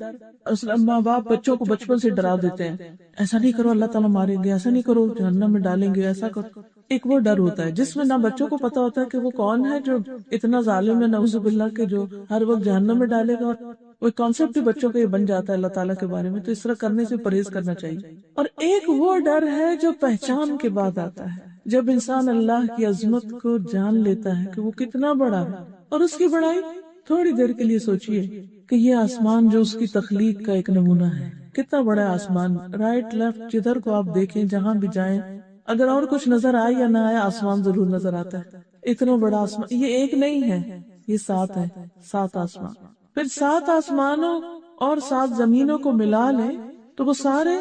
ماں باپ بچوں کو بچپن سے ڈرا دیتے ہیں، ایسا نہیں کرو اللہ تعالیٰ ماریں گے، ایسا نہیں کرو جہنم میں ڈالیں گے، ایسا کرو۔ ایک وہ ڈر ہوتا ہے جس میں نہ بچوں کو پتا ہوتا ہے کہ وہ کون ہے جو اتنا ظالم ہے نعوذ باللہ کہ جو ہر وقت جہنم میں ڈالے گا، اور وہ کانسیپٹ بھی بچوں کا یہ بن جاتا ہے اللہ تعالیٰ کے بارے میں، تو اس طرح کرنے سے پرہیز کرنا چاہیے۔ اور ایک وہ ڈر ہے جو پہچان کے بعد آتا ہے، جب انسان اللہ کی عظمت کو جان لیتا ہے کہ وہ کتنا بڑا ہے، اور اس کی بڑائی تھوڑی دیر کے لیے سوچئے کہ یہ آسمان جو اس کی تخلیق کا ایک نمونہ ہے، کتنا بڑا آسمان، رائٹ لیفٹ جدھر کو آپ دیکھیں، جہاں بھی جائیں، اگر اور کچھ نظر آئے یا نہ آئے آسمان ضرور نظر آتا ہے۔ اتنا بڑا آسمان، یہ ایک نہیں ہے، یہ 7 ہے، 7 آسمان۔ پھر 7 آسمانوں اور 7 زمینوں کو ملا لیں تو وہ سارے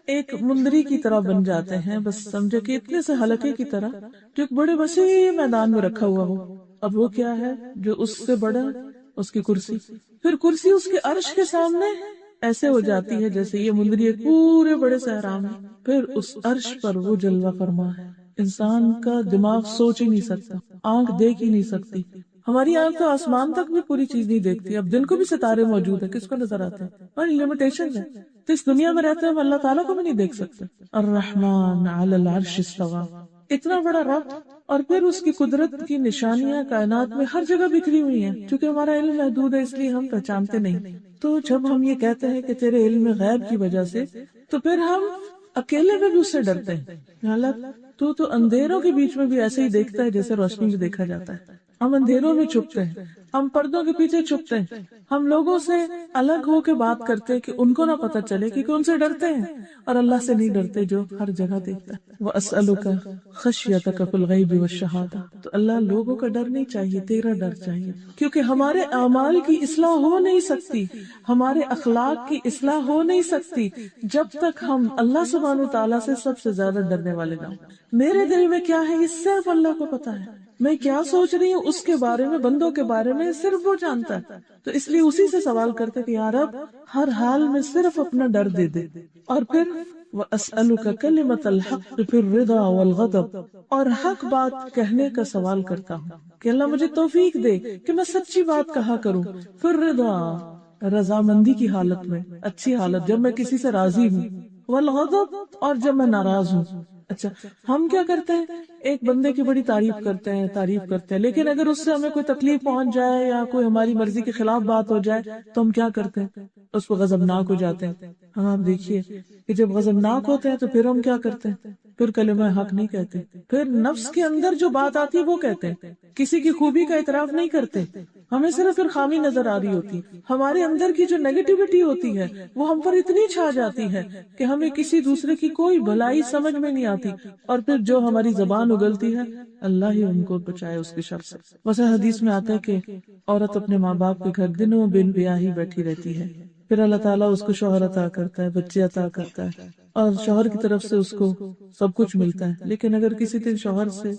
ایک مندری کی طرح بن جاتے ہیں، بس سمجھے کہ اتنے سے حلقے کی طرح جو ایک بڑے وسیع میدان میں رکھا ہوا ہو۔ اب وہ کیا ہے جو اس سے بڑا؟ اس کی کرسی۔ پھر کرسی اس کے عرش کے سامنے ایسے ہو جاتی ہے جیسے یہ مندری ایک پورے بڑے صحرا میں۔ پھر اس عرش پر وہ جلوہ فرما ہے، انسان کا دماغ سوچ ہی نہیں سکتا، آنکھ دیکھ ہی نہیں سکتی۔ ہماری آنکھ تو آسمان تک بھی پوری چیز نہیں دیکھتی، اب دن کو بھی ستارے موجود ہیں، کس کو نظر آتے ہیں؟ ہماری لمیٹیشن ہے، تو اس دنیا میں رہتے ہیں ہم اللہ تعالیٰ کو بھی نہیں دیکھ سکتے۔ الرحمن علی العرش استویٰ، اتنا بڑا رب، اور پھر اس کی قدرت کی نشانیاں کائنات میں ہر جگہ بکھری ہوئی ہیں۔ چونکہ ہمارا علم محدود ہے اس لیے ہم پہچانتے نہیں۔ تو جب ہم یہ کہتے ہیں کہ تیرے علم غیب کی وجہ سے، تو پھر ہم اکیلے میں بھی اس سے ڈرتے ہیں۔ حالت تو اندھیروں کے بیچ میں بھی ایسے ہی دیکھتا ہے جیسے روشنی میں دیکھا جاتا ہے۔ ہم اندھیروں میں چھپتے ہیں، ہم پردوں کے پیچھے چھپتے ہیں، ہم لوگوں سے الگ ہو کے بات کرتے ہیں کہ ان کو نہ پتہ چلے کہ ان سے ڈرتے ہیں، اور اللہ سے نہیں ڈرتے جو ہر جگہ دیکھتا ہے۔ وَأَسْأَلُكَ خَشْيَتَكَ فِي الْغَيْبِ وَالشَّهَادَةِ، تو اللہ لوگوں کا ڈر نہیں چاہیے، تیرا ڈر چاہیے، کیونکہ ہمارے اعمال کی اصلاح ہو نہیں سکتی، ہمارے اخلاق کی اصلاح ہو نہیں سکتی جب تک ہم اللہ سبحانہ وتعالیٰ سے سب سے زیادہ ڈرنے والے نہ ہوں۔ میرے دل میں کیا ہے یہ صرف اللہ کو پتا ہے، میں کیا سوچ رہی ہوں اس کے بارے میں، بندوں کے بارے میں صرف وہ جانتا ہے۔ تو اس لیے اسی سے سوال کرتے کہ یا رب ہر حال میں صرف اپنا ڈر دے دے۔ اور پھر وَأَسْأَلُكَ كَلِمَةَ الْحَقِّ فِي الرِّضَا وَالْغَضَبِ، اور حق بات کہنے کا سوال کرتا ہوں کہ اللہ مجھے توفیق دے کہ میں سچی بات کہا کروں۔ فِي الرِّضَا، رضامندی کی حالت میں، اچھی حالت جب میں کسی سے راضی ہوں، والغضب، اور جب میں ناراض ہوں۔ اچھا ہم کیا کرتے ہیں، ایک بندے کی بڑی تعریف کرتے ہیں، لیکن اگر اس سے ہمیں کوئی تکلیف پہنچ جائے یا کوئی ہماری مرضی کے خلاف بات ہو جائے تو ہم کیا کرتے ہیں، اس کو غضبناک ہو جاتے ہیں۔ ہم آپ دیکھیے کہ جب غضبناک ہوتے ہیں تو پھر ہم کیا کرتے ہیں، پھر کلمہ حق نہیں کہتے، پھر نفس کے اندر جو بات آتی ہے وہ کہتے ہیں، کسی کی خوبی کا اعتراف نہیں کرتے، ہمیں صرف پھر خامی نظر آ رہی ہوتی، ہمارے اندر کی جو نیگیٹیوٹی ہوتی ہے وہ ہم پر اتنی چھا جاتی ہے کہ ہمیں کسی دوسرے کی کوئی بھلائی سمجھ میں نہیں آتی، اور پھر جو ہماری زبان اگلتی ہے اللہ ہی ان کو بچائے اس کے شر سے۔ ویسے حدیث میں آتا ہے کہ عورت اپنے ماں باپ کے گھر دنوں بن بیاہی بیٹھی رہتی ہے، پھر اللہ تعالیٰ اس کو شوہر عطا کرتا ہے، بچے عطا کرتا ہے، اور شوہر کی طرف سے اس کو سب کچھ ملتا ہے، لیکن اگر کسی دن شوہر سے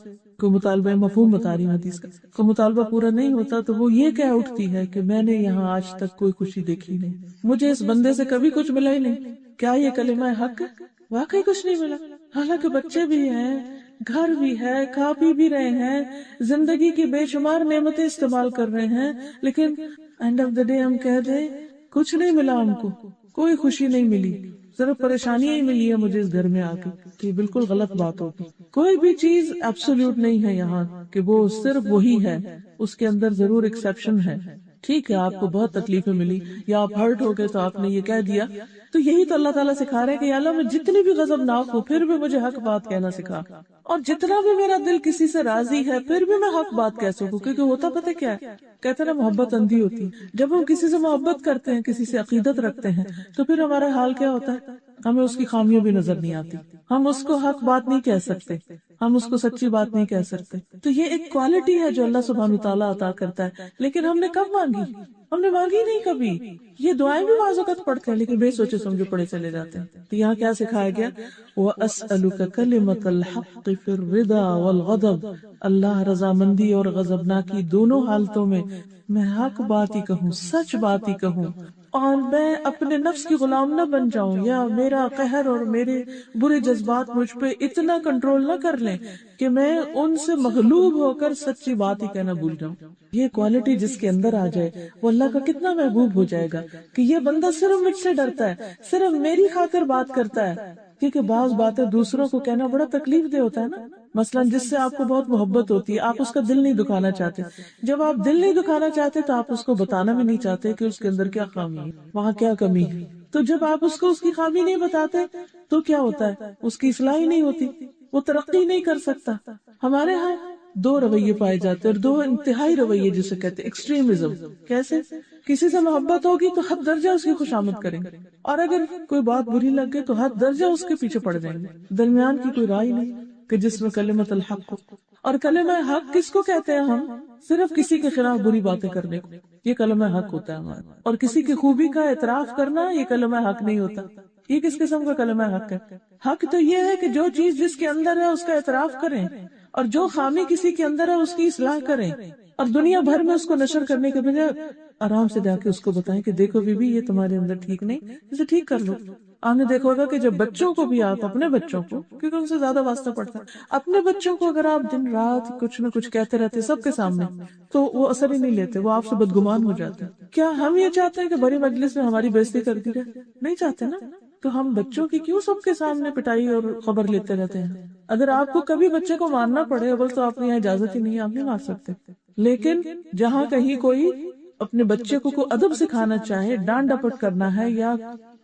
کوئی مطالبہ مفہوم بتا رہی ہوں حدیث کا، کوئی مطالبہ پورا نہیں ہوتا تو وہ یہ کہہ اٹھتی ہے کہ میں نے یہاں آج تک کوئی خوشی دیکھی نہیں، مجھے اس بندے سے کبھی کچھ ملا ہی نہیں، کیا یہ کلمہ حق ہے؟ واقعی کچھ نہیں ملا، حالانکہ بچے بھی ہیں، گھر بھی ہے، کھا پی بھی رہے ہیں، زندگی کی بے شمار نعمتیں استعمال کر رہے ہیں، لیکن اینڈ آف دا ڈے ہم کہہ دیں کچھ نہیں ملا، ہم کو کوئی خوشی نہیں ملی، صرف پریشانیاں ہی ملی ہے مجھے اس گھر میں آ کے، تو یہ بالکل غلط بات ہوگی۔ کوئی بھی چیز ایبسولوٹ نہیں ہے یہاں کہ وہ صرف وہی ہے، اس کے اندر ضرور ایکسیپشن ہے۔ ٹھیک ہے، آپ کو بہت تکلیفیں ملی یا آپ ہرٹ ہو گئے تو آپ نے یہ کہہ دیا، تو یہی تو اللہ تعالیٰ سکھا رہے ہیں کہ یا اللہ میں جتنی بھی غضبناک ہوں پھر بھی مجھے حق بات کہنا سکھا، اور جتنا بھی میرا دل کسی سے راضی ہے پھر بھی میں حق بات کہہ سکوں، کیونکہ ہوتا پتہ کیا ہے، کہتے ہیں نا محبت اندھی ہوتی ہے، جب ہم کسی سے محبت کرتے ہیں، کسی سے عقیدت رکھتے ہیں، تو پھر ہمارا حال کیا ہوتا ہے، ہمیں اس کی خامیاں بھی نظر نہیں آتی، ہم اس کو حق بات نہیں کہہ سکتے، ہم اس کو سچی بات نہیں کہہ سکتے۔ تو یہ ایک کوالٹی ہے جو اللہ سبحانہ وتعالیٰ عطا کرتا ہے، لیکن ہم نے کب مانگی؟ ہم نے مانگی نہیں کبھی۔ یہ دعائیں بھی بعض اوقات پڑھتے ہیں لیکن بے سوچے سمجھے پڑھے چلے جاتے ہیں۔ تو یہاں کیا سکھایا گیا؟ وَأَسْأَلُكَ كَلِمَةَ الْحَقِّ فِي الرِّضَا وَالْغَضَبِ، اللہ رضامندی اور غضبناکی دونوں حالتوں میں میں حق بات ہی کہوں، سچ بات ہی کہوں، اور میں اپنے نفس کی غلام نہ بن جاؤں، یا میرا قہر اور میرے برے جذبات مجھ پہ اتنا کنٹرول نہ کر لیں کہ میں ان سے مغلوب ہو کر سچی بات ہی کہنا بھول جاؤں۔ یہ کوالٹی جس کے اندر آ جائے وہ اللہ کا کتنا محبوب ہو جائے گا کہ یہ بندہ صرف مجھ سے ڈرتا ہے، صرف میری خاطر بات کرتا ہے۔ کیونکہ بعض باتیں دوسروں کو کہنا بڑا تکلیف دہ ہوتا ہے نا، مثلا جس سے آپ کو بہت محبت ہوتی ہے، آپ اس کا دل نہیں دکھانا چاہتے، جب آپ دل نہیں دکھانا چاہتے تو آپ اس کو بتانا بھی نہیں چاہتے کہ اس کے اندر کیا خامی ہے، وہاں کیا کمی ہے، تو جب آپ اس کو اس کی خامی نہیں بتاتے تو کیا ہوتا ہے، اس کی اصلاح ہی نہیں ہوتی، وہ ترقی نہیں کر سکتا۔ ہمارے ہاں دو رویے پائے جاتے ہیں، اور دو انتہائی رویے جسے کہتے ہیں ایکسٹریمزم۔ کیسے؟ کسی سے محبت ہوگی تو حد درجہ اس کی خوشامد کریں گے، اور اگر کوئی بات بری لگ گئی تو حد درجہ اس کے پیچھے پڑ جائیں گے، درمیان کی کوئی راہ نہیں کہ جس میں کلمۃ الحق ہو۔ اور کلمہ حق کس کو کہتے ہیں ہم؟ صرف کسی کے خلاف بری باتیں کرنے کو، یہ کلمہ حق ہوتا ہے ہمارا، اور کسی کی خوبی کا اعتراف کرنا یہ کلمہ حق نہیں ہوتا۔ یہ کس قسم کا کلمہ حق ہے؟ حق تو یہ ہے کہ جو چیز جس کے اندر ہے اس کا اعتراف کریں، اور جو خامی کسی کے اندر ہے اس کی اصلاح کریں، اور دنیا بھر میں اس کو نشر کرنے کے بجائے آرام سے جا کے اس کو بتائیں کہ دیکھو بی بی یہ تمہارے اندر ٹھیک نہیں، اسے ٹھیک کر لو۔ آپ نے دیکھا ہوگا کہ جب بچوں کو بھی آپ اپنے بچوں کو، کیونکہ ان سے زیادہ واسطہ پڑتا ہے، اپنے بچوں کو اگر آپ دن رات کچھ نہ کچھ کہتے رہتے سب کے سامنے تو وہ اثر ہی نہیں لیتے، وہ آپ سے بدگمان ہو جاتے ہیں۔ کیا ہم یہ چاہتے ہیں کہ بڑی مجلس میں ہماری بےزتی کر دی جائے؟ نہیں چاہتے نا، تو ہم بچوں کی کیوں سب کے سامنے پٹائی اور خبر لیتے رہتے ہیں؟ اگر آپ کو کبھی بچے کو مارنا پڑے بول تو آپ کے یہاں اجازت ہی نہیں ہے، آپ نہیں مار سکتے، لیکن جہاں کہیں کوئی اپنے بچے کو کوئی ادب سکھانا چاہے، ڈانٹ ڈپٹ کرنا ہے یا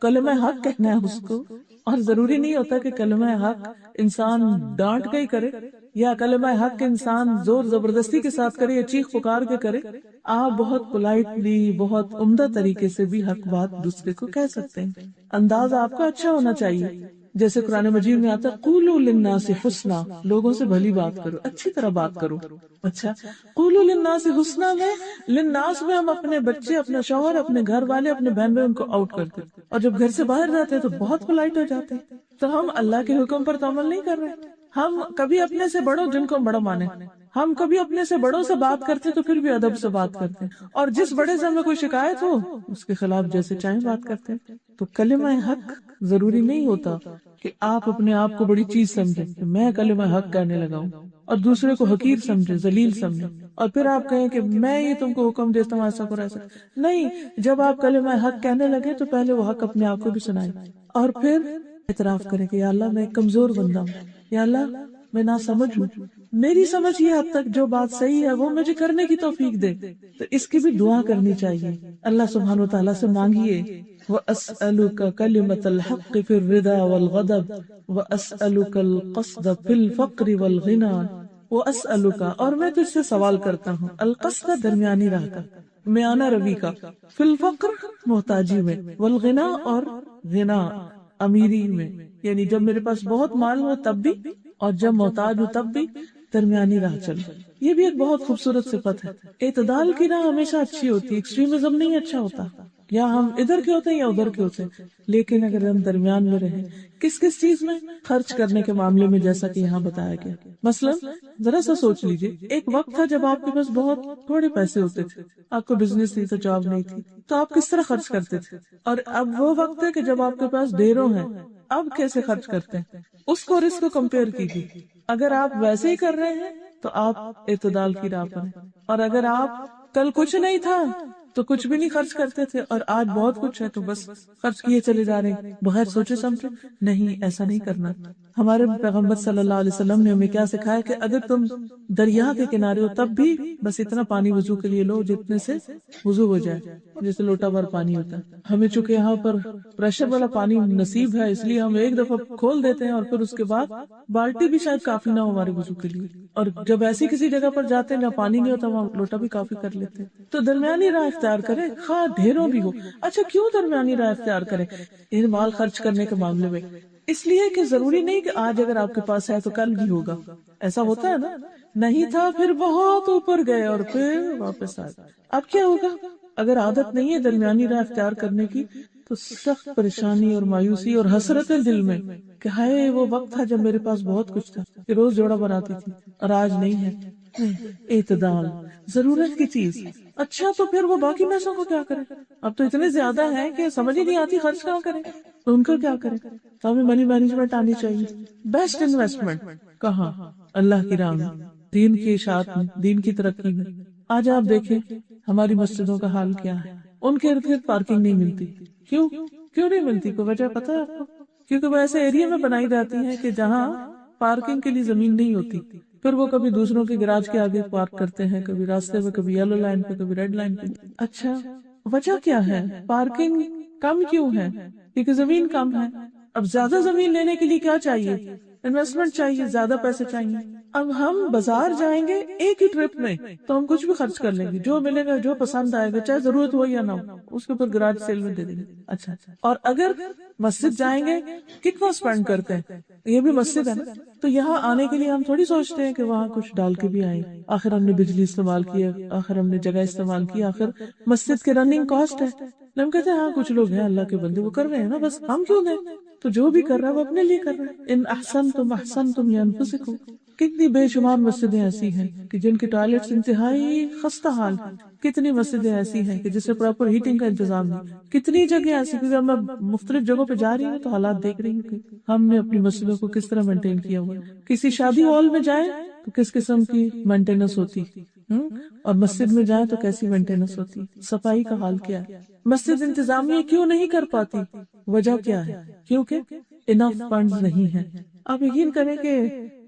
کلمہ حق کہنا ہے اس کو، اور ضروری نہیں ہوتا کہ کلمہ حق انسان ڈانٹ کے ہی کرے یا کلمہ حق انسان زور زبردستی کے ساتھ کرے یا چیخ پکار کے کرے، آپ بہت پولائٹلی، بہت عمدہ طریقے سے بھی حق بات دوسرے کو کہہ سکتے ہیں۔ انداز آپ کا اچھا ہونا چاہیے، جیسے قرآن مجید میں آتا ہے قولوا للناس حسنا، لوگوں سے بھلی بات کرو، اچھی طرح بات کرو۔ اچھا، قولوا للناس حسنا میں للناس میں ہم اپنے بچے، اپنا شوہر، اپنے گھر والے، اپنے بہن بھائی ان کو آؤٹ کرتے، اور جب گھر سے باہر جاتے ہیں تو بہت پولائٹ ہو جاتے ہیں۔ تو ہم اللہ کے حکم پر تو عمل نہیں کر رہے۔ ہم کبھی اپنے سے بڑوں، جن کو ہم بڑا مانے، ہم کبھی اپنے سے بڑوں سے بات کرتے تو پھر بھی ادب سے بات کرتے ہیں، اور جس بڑے سے ہمیں کوئی شکایت ہو اس کے خلاف جیسے چاہیں بات کرتے ہیں۔ تو کلمہ حق ضروری نہیں ہوتا کہ آپ اپنے آپ کو بڑی چیز سمجھیں کہ میں کلمہ حق کہنے لگا ہوں، اور دوسرے کو حقیر سمجھے، ذلیل سمجھے، اور پھر آپ کہیں کہ میں یہ تم کو حکم دیتا ہوں ایسا کرو ایسا نہیں۔ جب آپ کلمہ حق کہنے لگے تو پہلے وہ حق اپنے آپ کو بھی سنائیں، اور پھر اعتراف کریں کہ یا اللہ میں ایک کمزور بندہ ہوں، یا اللہ میں ناسمجھ ہوں، میری سمجھ یہ حد تک جو بات صحیح ہے وہ مجھے کرنے کی توفیق دے۔ تو اس کی بھی دعا کرنی چاہیے، اللہ سبحانہ وتعالیٰ سے مانگیے وَأَسْأَلُكَ كَلِمَةَ الْحَقِّ فِي الرِّضَا وَالْغَضَبِ وَأَسْأَلُكَ الْقَصْدَ فِي الْفَقْرِ وَالْغِنَى وَأَسْأَلُكَ، اور میں تجھ سے سوال کرتا ہوں، القصد درمیانی راہ کا، میانہ روی کا، فی الفقر محتاجی میں، والغنا اور غنا امیری میں، یعنی جب میرے پاس بہت مال ہو تب بھی اور جب محتاج ہو تب بھی، درمیانی راہ چلو. یہ بھی ایک بہت خوبصورت صفت ہے. اعتدال کی راہ ہمیشہ اچھی ہوتی ہے، ایکسٹریمزم نہیں اچھا ہوتا. یا ہم ادھر کے ہوتے ہیں یا ادھر کے ہوتے ہیں، لیکن اگر ہم درمیان میں رہیں، کس کس چیز میں؟ خرچ کرنے کے معاملے میں، جیسا کہ یہاں بتایا گیا. مثلا ذرا سا سوچ لیجئے، ایک وقت تھا جب آپ کے پاس بہت تھوڑے پیسے ہوتے تھے، آپ کو بزنس نہیں تھا، جاب نہیں تھی، تو آپ کس طرح خرچ کرتے تھے؟ اور اب وہ وقت ہے کہ جب آپ کے پاس ڈھیروں ہیں، اب کیسے خرچ کرتے ہیں؟ اس کو اور اس کو کمپیئر کیجیے. اگر آپ ویسے ہی کر رہے ہیں تو آپ اعتدال کی راہ پر ہیں، اور اگر آپ کل کچھ نہیں تھا تو کچھ بھی نہیں خرچ کرتے تھے اور آج بہت کچھ ہے تو بس خرچ کیے چلے جا رہے ہیں بغیر سوچے سمجھے. نہیں، ایسا نہیں کرنا. ہمارے پیغمبر صلی اللہ علیہ وسلم نے ہمیں کیا سکھایا کہ اگر تم دریا کے کنارے ہو تب بھی بس اتنا پانی وضو کے لیے لو جتنے سے وضو ہو جائے، جیسے لوٹا بھر پانی ہوتا ہے. ہمیں چونکہ یہاں پر پریشر والا پانی نصیب ہے، اس لیے ہم ایک دفعہ کھول دیتے ہیں اور پھر اس کے بعد بالٹی بھی شاید کافی نہ ہو ہمارے وضو کے لیے. اور جب ایسی کسی جگہ پر جاتے ہیں جہاں پانی نہیں ہوتا وہاں لوٹا بھی کافی کر لیتے ہیں. تو درمیانی راہ اختیار کرے، خواہ ڈھیروں بھی ہو. اچھا، کیوں درمیانی راہ اختیار کرے مال خرچ کرنے کے معاملے میں؟ اس لیے کہ ضروری نہیں کہ آج اگر آپ کے پاس ہے تو کل بھی ہوگا. ایسا ہوتا ہے نا، نہیں تھا پھر بہت اوپر گئے اور پھر واپس آ گئے. اب کیا ہوگا؟ اگر عادت نہیں ہے درمیانی راہ اختیار کرنے کی تو سخت پریشانی اور مایوسی اور حسرت ہے دل میں کہ ہائے وہ وقت تھا جب میرے پاس بہت کچھ تھا کہ روز جوڑا بناتی تھی اور آج نہیں ہے. اعتدال ضرورت کی چیز. اچھا تو پھر وہ باقی پیسوں کو کیا کرے؟ اب تو اتنے زیادہ ہیں کہ سمجھ ہی نہیں آتی خرچ کہاں کرے، تو ان کا کیا کرے؟ تو ہمیں منی مینجمنٹ آنی چاہیے. بیسٹ انویسٹمنٹ کہاں؟ اللہ کی راہ میں، دین کی اشاعت میں، دین کی ترقی میں. آج آپ دیکھیں ہماری مسجدوں کا حال کیا ہے. ان کے ارد گرد پارکنگ نہیں ملتی. کیوں نہیں ملتی؟ کوئی وجہ پتہ ہے آپ کو؟ کیونکہ وہ ایسے ایریا میں بنائی جاتی ہیں کہ جہاں پارکنگ کے لیے زمین نہیں ہوتی. پھر وہ کبھی دوسروں کے گراج کے آگے پارک کرتے ہیں، کبھی راستے میں، کبھی یلو لائن پہ، کبھی ریڈ لائن پہ. اچھا، وجہ کیا ہے؟ پارکنگ کم کیوں ہے؟ کیونکہ زمین کم ہے. اب زیادہ زمین لینے کے لیے کیا چاہیے؟ انویسٹمنٹ چاہیے، زیادہ پیسے چاہیے. اب ہم بازار جائیں گے ایک ہی ٹرپ میں تو ہم کچھ بھی خرچ کر لیں گے، جو ملے گا، جو پسند آئے گا، چاہے ضرورت ہو یا نہ ہو، اس کے اوپر گراج سیل میں دے دیں گے. اچھا، اور اگر مسجد جائیں گے کتنا اسپینڈ کرتے ہیں؟ یہ بھی مسجد ہے نا. تو یہاں آنے کے لیے ہم تھوڑی سوچتے ہیں کہ وہاں کچھ ڈال کے بھی آئیں. آخر ہم نے بجلی استعمال کی ہے، آخر ہم نے جگہ استعمال کی، آخر مسجد کے رننگ کاسٹ ہے. ہم کہتے ہیں ہاں کچھ لوگ ہیں اللہ کے بندے وہ کر رہے ہیں نا، بس ہم کیوں دیں؟ تو جو بھی کر رہا ہے وہ اپنے لیے کر رہا ہے. ان احسنتم احسنتم لانفسکم. کتنی بے شمار مسجدیں ایسی ہیں کہ جن کے ٹوائلٹس انتہائی خستہ حال ہیں. کتنی مسجدیں ایسی ہیں کہ جس میں پراپر ہیٹنگ کا انتظام نہیں. کتنی جگہ ایسی، کیونکہ میں مختلف جگہوں پہ جا رہی ہوں تو حالات دیکھ رہی ہوں کہ ہم نے اپنی مسجدوں کو کس طرح مینٹین کیا ہوا. کسی شادی ہال میں جائیں تو کس قسم کی مینٹیننس ہوتی، اور مسجد میں جائیں تو کیسی مینٹیننس ہوتی. صفائی کا حال کیا ہے؟ مسجد انتظامیہ کیوں نہیں کر پاتی؟ وجہ کیا ہے؟ کیونکہ انف فنڈز نہیں ہیں. آپ یقین کریں کہ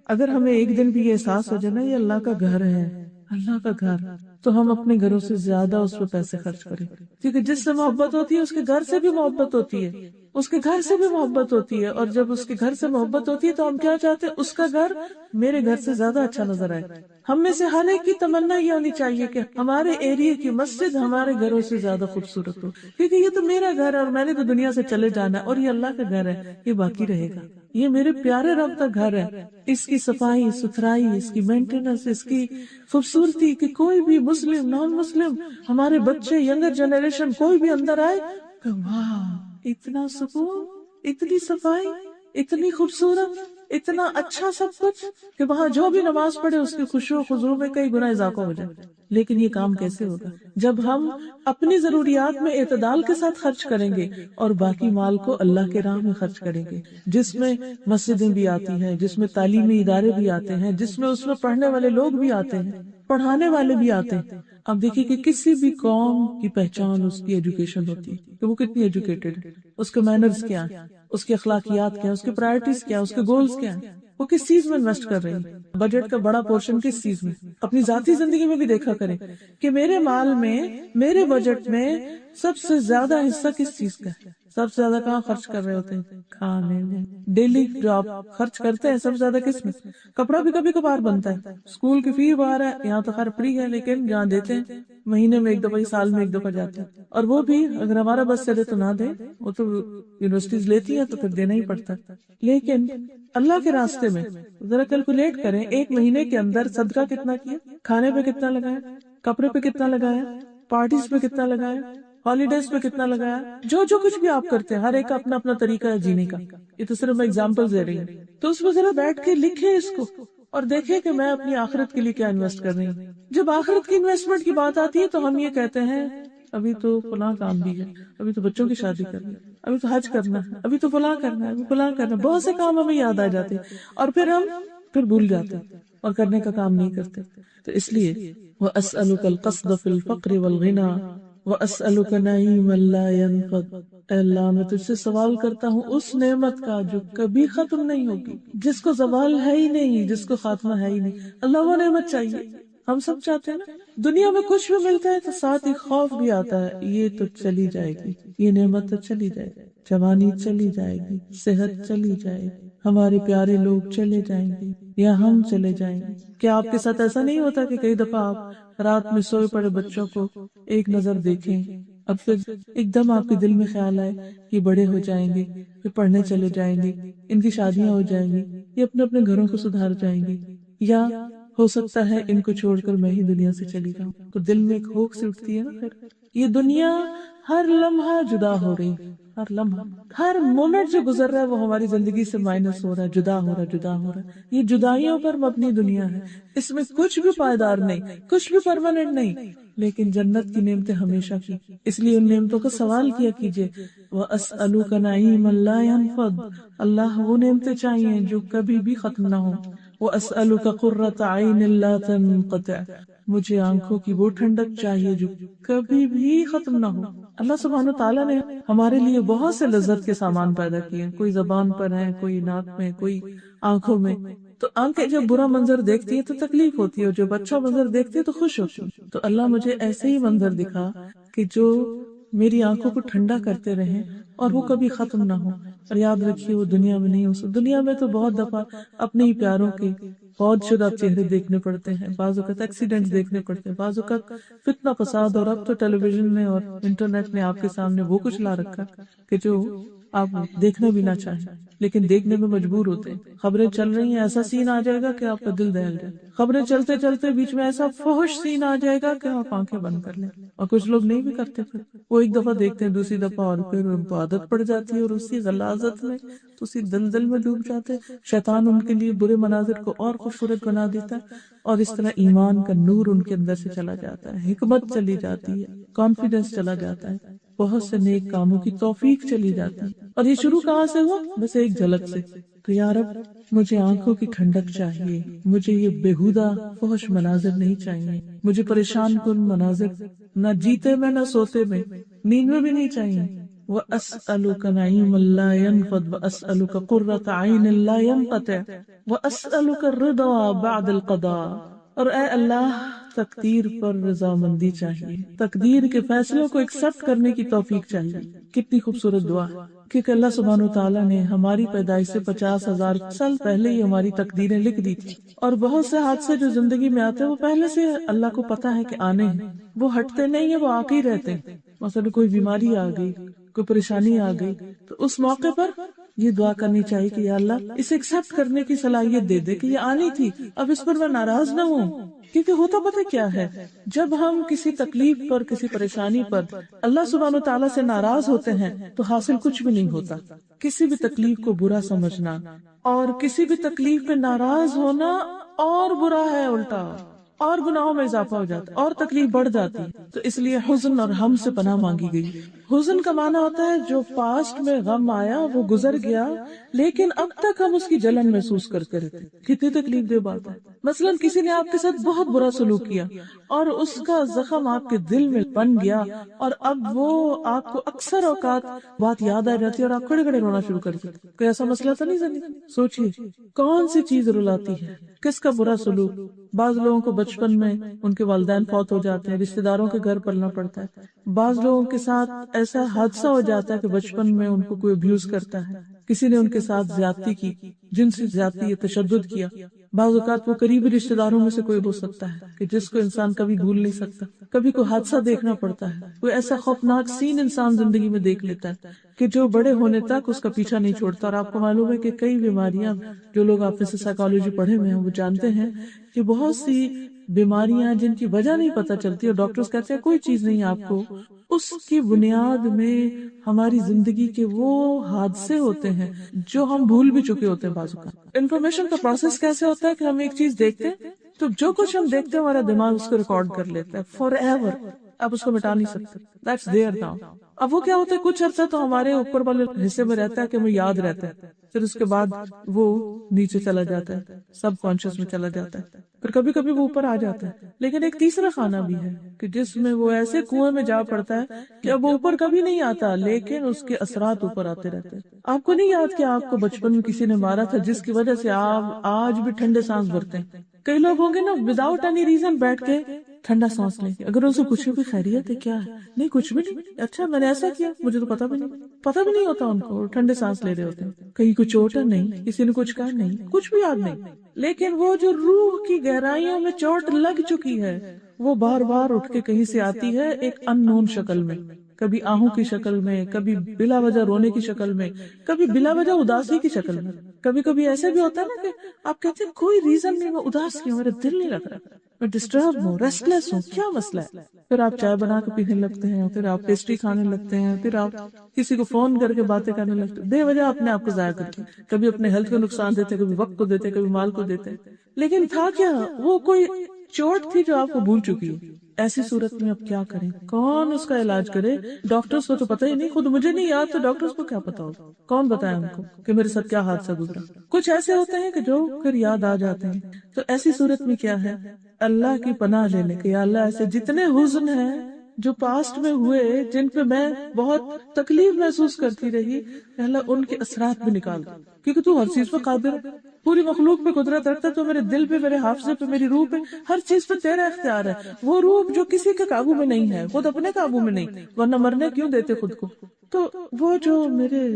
اگر ہمیں ایک دن بھی یہ احساس ہو جائے نا یہ اللہ کا گھر ہے، اللہ کا گھر، تو ہم اپنے گھروں سے زیادہ اس پہ پیسے خرچ کریں. کیونکہ جس سے محبت ہوتی ہے اس کے گھر سے بھی محبت ہوتی ہے، اس کے گھر سے بھی محبت ہوتی ہے. اور جب اس کے گھر سے محبت ہوتی ہے تو ہم کیا چاہتے ہیں؟ اس کا گھر میرے گھر سے زیادہ اچھا نظر آئے. ہم میں سے ہر ایک کی تمنا یہ ہونی چاہیے کہ ہمارے ایریے کی مسجد ہمارے گھروں سے زیادہ خوبصورت ہو، کیونکہ یہ تو میرا گھر ہے اور میں نے تو دنیا سے چلے جانا ہے، اور یہ اللہ کا گھر ہے، یہ باقی رہے گا. یہ میرے پیارے رب کا گھر ہے. اس کی صفائی ستھرائی، اس کی مینٹیننس، اس کی خوبصورتی کہ کوئی بھی مسلم نان مسلم، ہمارے بچے، ینگر جنریشن، کوئی بھی اندر آئے کہ واہ اتنا سکون، اتنی صفائی، اتنی خوبصورت، اتنا اچھا سب کچھ کہ وہاں جو بھی نماز پڑھے اس کی خشوع و خضوع میں کئی گنا اضافہ ہو جائے. لیکن یہ کام کیسے ہوگا؟ جب ہم اپنی ضروریات میں اعتدال کے ساتھ خرچ کریں گے اور باقی مال کو اللہ کے راہ میں خرچ کریں گے، جس میں مسجدیں بھی آتی ہیں، جس میں تعلیمی ادارے بھی آتے ہیں، جس میں اس میں پڑھنے والے لوگ بھی آتے ہیں، پڑھانے والے بھی آتے ہیں. اب دیکھیے کہ کسی بھی قوم کی پہچان اس کی ایجوکیشن ہوتی ہے کہ وہ کتنی ایجوکیٹڈ ہے، اس کے مینرز کیا ہیں، اس کی اخلاقیات کیا ہیں، اس کی پرائرٹیز کیا ہیں، اس کے گولز کیا ہیں، وہ کس چیز میں انویسٹ کر رہی ہے. بجٹ کا بڑا پورشن کس چیز میں؟ اپنی ذاتی زندگی میں بھی دیکھا کریں کہ میرے مال میں، میرے بجٹ میں سب سے زیادہ حصہ کس چیز کا ہے؟ سب سے زیادہ کہاں خرچ کر رہے ہوتے ہیں؟ کھانے میں. ڈیلی جو آپ خرچ کرتے ہیں سب سے زیادہ کس میں؟ کپڑا بھی کبھی کبھار بنتا ہے، اسکول کی فی باہر ہے، یہاں تو خیر فری ہے، لیکن جہاں دیتے ہیں مہینے میں ایک دفعہ، سال میں ایک دفعہ جاتے ہیں، اور وہ بھی اگر ہمارا بس چلے تو نہ دیں، وہ تو یونیورسٹیز لیتی ہیں تو پھر دینا ہی پڑتا ہے. لیکن اللہ کے راستے میں ذرا کیلکولیٹ کریں، ایک مہینے کے اندر صدقہ کتنا کیا، کھانے پہ کتنا لگایا، کپڑے پہ کتنا لگایا، پارٹیز پہ کتنا لگایا، ہالیڈیز پہ کتنا لگایا. جو کچھ بھی آپ کرتے ہیں ہر ایک کا اپنا اپنا طریقہ ہے جینے کا. یہ تو صرف میں ایگزامپل دے رہی ہوں. تو اس میں ذرا بیٹھ کے لکھیں اس کو اور دیکھیں کہ میں اپنی آخرت کے لیے کیا انویسٹ کر رہی ہوں. جب آخرت کی انویسٹمنٹ کی بات آتی ہے تو ہم یہ کہتے ہیں ابھی تو فلاں کام بھی ہے، ابھی تو بچوں کی شادی کرنی ہے، ابھی تو حج کرنا ہے، ابھی تو فلاں کرنا ہے، ابھی فلاں کرنا ہے. بہت سے کام ہمیں یاد آ جاتے اور پھر بھول جاتے اور کرنے کا کام نہیں کرتے. تو اس لیے وَأَسْأَلُكَ الْقَصْدَ فِي الْفَقْرِ وَالْغِنَى وَأَسْأَلُكَ نَعِيمًا لَا يَنْفَدُ. اے اللہ میں تجھ سے سوال کرتا ہوں اس نعمت کا جو کبھی ختم نہیں ہوگی، جس کو زوال ہے ہی نہیں، جس کو خاتمہ ہے ہی نہیں. اللہ وہ نعمت چاہیے. ہم سب چاہتے ہیں نا، دنیا میں کچھ بھی ملتا ہے تو ساتھ ہی خوف بھی آتا ہے، یہ تو چلی جائے گی، یہ نعمت تو چلی جائے گی، جوانی چلی جائے گی، صحت چلی جائے گی، ہمارے پیارے لوگ چلے جائیں گے یا ہم چلے جائیں گے. کیا آپ کے ساتھ ایسا نہیں ہوتا کہ کئی دفعہ آپ رات میں سوئے پڑے بچوں کو ایک نظر دیکھیں، اب پھر ایک دم آپ کے دل میں خیال آئے یہ بڑے ہو جائیں گے، پھر پڑھنے چلے جائیں گے، ان کی شادیاں ہو جائیں گی، یہ اپنے اپنے گھروں کو سدھار جائیں گے، یا ہو سکتا ہے ان کو چھوڑ کر میں ہی دنیا سے چلی جاؤں. تو دل میں ایک ہوک سی اٹھتی ہے نا. پھر یہ دنیا ہر لمحہ جدا ہو رہی، ہر لمحہ، ہر مومنٹ جو گزر رہا ہے وہ ہماری زندگی سے مائنس ہو رہا ہے، جدا ہو رہا ہے. یہ جدائیوں پر مبنی دنیا ہے، اس میں کچھ بھی پائیدار نہیں، کچھ بھی پرماننٹ نہیں. لیکن جنت کی نعمتیں ہمیشہ کی، اس لیے ان نعمتوں کا سوال کیا کیجئے. وَأَسْأَلُكَ نَعِيمًا لَا يَنْفَدُ. اللہ وہ نعمتیں چاہیے جو کبھی بھی ختم نہ ہوں. وَأَسْأَلُكَ قُرَّةَ عَيْنٍ لَا تَنقَطِعُ. مجھے آنکھوں کی وہ ٹھنڈک چاہیے جو کبھی بھی ختم نہ ہو. اللہ سبحانہ تعالیٰ نے ہمارے لیے بہت سے لذت کے سامان پیدا کیے ہیں، کوئی زبان پر ہے، کوئی ناک میں، کوئی آنکھوں میں. تو آنکھیں جب برا منظر دیکھتی ہے تو تکلیف ہوتی ہے، اور جب اچھا منظر دیکھتی ہے تو خوش ہوتی ہے. تو اللہ مجھے ایسے ہی منظر دکھا کہ جو میری آنکھوں کو ٹھنڈا کرتے رہیں اور وہ کبھی ختم نہ ہو. اور یاد رکھیے وہ دنیا میں نہیں ہو سکتا. دنیا میں تو بہت دفعہ اپنے ہی پیاروں کے فوت شدہ چہرے دیکھنے پڑتے ہیں، بعض اوقات ایکسیڈنٹ دیکھنے پڑتے ہیں، بعض اوقات فتنہ فساد، اور اب تو ٹیلی ویژن نے اور انٹرنیٹ نے آپ کے سامنے وہ کچھ لا رکھا کہ جو آپ دیکھنا بھی نہ چاہیں لیکن دیکھنے میں مجبور ہوتے ہیں. خبریں چل رہی ہیں، ایسا سین آ جائے گا کہ آپ کا دل دہل جائے. خبریں چلتے چلتے بیچ میں ایسا فحش سین آ جائے گا کہ آپ آنکھیں بند کر لیں. اور کچھ لوگ نہیں بھی کرتے، پھر وہ ایک دفعہ دیکھتے ہیں، دوسری دفعہ، اور پھر ان کو عادت پڑ جاتی ہے، اور اسی غلاظت میں تو اسی دلدل میں ڈوب جاتے. شیطان ان کے لیے برے مناظر کو اور خوبصورت بنا دیتا ہے، اور اس طرح ایمان کا نور ان کے اندر سے چلا جاتا ہے، حکمت چلی جاتی ہے، کانفیڈنس چلا جاتا ہے، بہت سے نیک کاموں کی توفیق چلی جاتی ہے. اور یہ شروع کہاں سے ہوا؟ بس ایک جھلک سے. تو یا رب مجھے آنکھوں کی ٹھنڈک چاہیے، مجھے یہ بےہودہ فحش مناظر نہیں چاہیے، مجھے پریشان کن مناظر نہ جیتے میں نہ سوتے میں، نیند میں بھی نہیں چاہیے. وَأَسْأَلُكَ نَعِيمًا لَا يَنْفَدُ وَأَسْأَلُكَ قُرَّةَ عَيْنٍ لَا يَنْقَطِعُ وَأَسْأَلُكَ الرِّضَا بَعْدَ الْقَضَاءِ. اور اے اللہ تقدیر پر رضامندی چاہیے، تقدیر کے فیصلوں کو ایکسپٹ کرنے کی توفیق چاہیے. کتنی خوبصورت دعا، کیونکہ اللہ سبحانہ وتعالیٰ نے ہماری پیدائش سے 50,000 سال پہلے ہی ہماری تقدیریں لکھ دی تھی. اور بہت سے حادثے جو زندگی میں آتے ہیں وہ پہلے سے اللہ کو پتا ہے کہ آنے ہیں، وہ ہٹتے نہیں ہیں، وہ آ کے ہی رہتے ہیں. مثلا کوئی بیماری آ گئی، کوئی پریشانی آ گئی، تو اس موقع پر یہ دعا کرنی چاہیے کہ یا اللہ اسے ایکسپٹ کرنے کی صلاحیت دے دے کہ یہ آنی تھی، اب اس پر میں ناراض نہ ہوں. کیونکہ ہوتا پتہ کیا ہے، جب ہم کسی تکلیف پر، کسی پریشانی پر اللہ سبحانہ و تعالیٰ سے ناراض ہوتے ہیں تو حاصل کچھ بھی نہیں ہوتا. کسی بھی تکلیف کو برا سمجھنا اور کسی بھی تکلیف پہ ناراض ہونا اور برا ہے، الٹا اور گناہوں میں اضافہ ہو جاتا اور تکلیف بڑھ جاتی. تو اس لیے حزن اور غم سے پناہ مانگی گئی. حزن کا معنی ہوتا ہے جو پاسٹ میں غم آیا وہ گزر گیا لیکن اب تک ہم اس کی جلن محسوس کرتے رہتے. کتنی تکلیف دہ بات ہے. مثلا کسی نے آپ کے ساتھ بہت برا سلوک کیا اور اس کا زخم آپ کے دل میں بن گیا، اور اب وہ آپ کو اکثر اوقات بات یاد آ جاتی ہے اور آپ کھڑے کھڑے رونا شروع کر دیتے. کوئی ایسا مسئلہ تو نہیں زندگی؟ سوچئے کون سی چیز رلاتی ہے، کس کا برا سلوک بعض لوگوں کو بچپن میں ان کے والدین فوت ہو جاتے ہیں، رشتہ داروں کے گھر پلنا پڑتا ہے۔ بعض لوگوں کے ساتھ ایسا حادثہ ہو جاتا ہے کہ بچپن میں ان کو کوئی ابیوز کرتا ہے، کسی نے ان کے ساتھ زیادتی کی، جنسی زیادتی یا تشدد کیا۔ بعض اوقات وہ قریبی رشتہ داروں میں سے کوئی ہو سکتا ہے کہ جس کو انسان کبھی بھول نہیں سکتا، کبھی کوئی حادثہ دیکھنا پڑتا ہے، کوئی ایسا خوفناک سین انسان زندگی میں دیکھ لیتا ہے کہ جو بڑے ہونے تک اس کا پیچھا نہیں چھوڑتا۔ اور آپ کو معلوم ہے کہ کئی بیماریاں، جو لوگ آپ سے سائیکالوجی پڑھے ہوئے ہیں وہ جانتے ہیں کہ بہت سی بیماریاں جن کی وجہ نہیں پتہ چلتی اور ڈاکٹرز کہتے ہیں کوئی چیز نہیں آپ کو، اس کی بنیاد میں ہماری زندگی کے وہ حادثے ہوتے ہیں جو ہم بھول بھی چکے ہوتے ہیں۔ بعض اوقات انفارمیشن کا پروسیس کیسے ہوتا ہے کہ ہم ایک چیز دیکھتے ہیں تو جو کچھ ہم دیکھتے ہیں ہمارا دماغ اس کو ریکارڈ کر لیتا ہے فار ایور، آپ اس کو مٹا نہیں سکتے، دیٹس دیئر ناؤ۔ اب وہ کیا ہوتا ہے، کچھ عرصہ تو ہمارے اوپر والے حصے میں رہتا ہے کہ ہمیں یاد رہتا ہے، پھر اس کے بعد وہ نیچے چلا جاتا ہے، سب کانشیس میں چلا جاتا ہے، پھر کبھی کبھی وہ اوپر آ جاتا ہے۔ لیکن ایک تیسرا خانہ بھی ہے کہ جس میں وہ ایسے کنویں میں جا پڑتا ہے کہ اب وہ اوپر کبھی نہیں آتا، لیکن اس کے اثرات اوپر آتے رہتے ہیں۔ آپ کو نہیں یاد کہ آپ کو بچپن میں کسی نے مارا تھا جس کی وجہ سے آپ آج بھی ٹھنڈے سانس بھرتے ہیں؟ کئی لوگ ہوں گے نا وداؤٹ اینی ریزن بیٹھ کے ٹھنڈا سانس لیں گے، اگر ان سے پوچھو کہ خیریت ہے کیا ہے، نہیں کچھ بھی نہیں، اچھا میں نے ایسا کیا مجھے تو پتا بھی نہیں ہوتا ان کو، ٹھنڈے سانس لے رہے ہوتے ہیں۔ کہیں کوئی چوٹ ہے نہیں، کسی نے کچھ کہا نہیں، کچھ بھی یاد نہیں، لیکن وہ جو روح کی گہرائیوں میں چوٹ لگ چکی ہے وہ بار بار اٹھ کے کہیں سے آتی ہے ایک ان نون شکل میں، کبھی آہوں کی شکل میں، کبھی بلا وجہ رونے کی شکل میں، کبھی بلا وجہ اداسی کی شکل میں۔ کبھی کبھی ایسے بھی ہوتا ہے نا کہ آپ کہتے ہیں کوئی ریزن نہیں، میں اداس کیوں، میرا دل نہیں لگ رہا، میں ڈسٹرب ہوں، ریسٹلیس ہوں، کیا مسئلہ ہے؟ پھر آپ چائے بنا کے پینے لگتے ہیں، پھر آپ پیسٹری کھانے لگتے ہیں، پھر آپ کسی کو فون کر کے باتیں کرنے لگتے ہیں، بے وجہ اپنے آپ کو ضائع کرتے ہیں، کبھی اپنے ہیلتھ کو نقصان دیتے، کبھی وقت کو دیتے، کبھی مال کو دیتے۔ لیکن تھا کیا، وہ کوئی چوٹ تھی جو آپ کو بھول چکی ہے۔ ایسی صورت میں اب کیا کریں، کون اس کا علاج کرے؟ ڈاکٹرز کو تو پتہ ہی نہیں، خود مجھے نہیں یاد تو ڈاکٹرز کو کیا پتا ہوگا، کون بتائے ان کو کہ میرے ساتھ کیا حادثہ گزرا۔ کچھ ایسے ہوتے ہیں کہ جو پھر یاد آ جاتے ہیں، تو ایسی صورت میں کیا ہے، اللہ کی پناہ لینے کے، یا اللہ ایسے جتنے حزن ہیں جو پاسٹ میں ہوئے، جن پہ میں بہت تکلیف محسوس کرتی رہی، اللہ ان کے اثرات بھی نکال دو، کیونکہ تو ہر چیز پہ قادر ہے، پوری مخلوق پہ قدرت رکھتا ہے، تو میرے دل پہ، میرے حافظے پہ، میری روح پہ، ہر چیز پہ تیرا اختیار ہے۔ وہ روح جو کسی کے قابو میں نہیں ہے، خود اپنے قابو میں نہیں، ورنہ مرنے کیوں دیتے خود کو، تو وہ جو میرے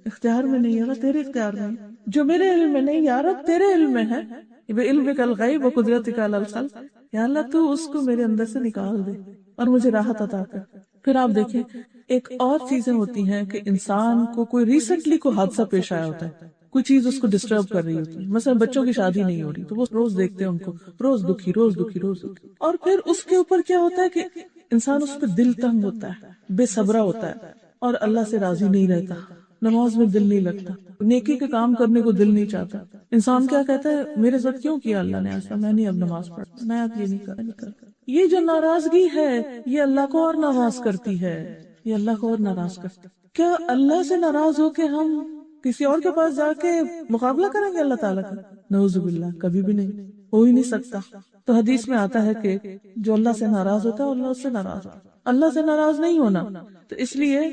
اختیار میں نہیں ہے نا، تیرے اختیار میں ہے، جو میرے علم میں نہیں یا رب تیرے علم میں ہے، بِعِلْمِكَ الْغَيْبُ وَقُدْرَتِكَ عَلَى الْخَلْقِ، یا اللہ تو اس کو میرے اندر سے نکال دے اور مجھے راحت عطا کر۔ پھر آپ دیکھیں ایک اور چیزیں ہوتی ہیں کہ انسان کو کوئی ریسنٹلی کوئی حادثہ پیش آیا ہوتا ہے، کوئی چیز اس کو ڈسٹرب کر رہی ہوتی ہے، مثلا بچوں کی شادی نہیں ہو رہی تو وہ روز دیکھتے ہیں ان کو، روز دکھی روز دکھی روز دکھی، اور پھر اس کے اوپر کیا ہوتا ہے کہ انسان اس پہ دل تنگ ہوتا ہے، بے صبرا ہوتا ہے اور اللہ سے راضی نہیں رہتا، نماز میں دل نہیں لگتا، نیکی کے کام کرنے کو دل نہیں چاہتا۔ انسان کیا کہتا ہے، میرے ساتھ کیوں کیا اللہ نے ایسا، میں نہیں اب نماز پڑھتا، میں اب یہ نہیں کرتا۔ یہ جو ناراضگی ہے یہ اللہ کو اور ناراض کرتی ہے، یہ اللہ کو اور ناراض کرتی ہے۔ کیا اللہ سے ناراض ہو کے ہم کسی اور کے پاس جا کے مقابلہ کریں گے اللہ تعالیٰ کا؟ نعوذ باللہ، کبھی بھی نہیں، ہو ہی نہیں سکتا۔ تو حدیث میں آتا ہے کہ جو اللہ سے ناراض ہوتا ہے اللہ اس سے ناراض ہوتا ہے، اللہ سے ناراض نہیں ہونا۔ تو اس لیے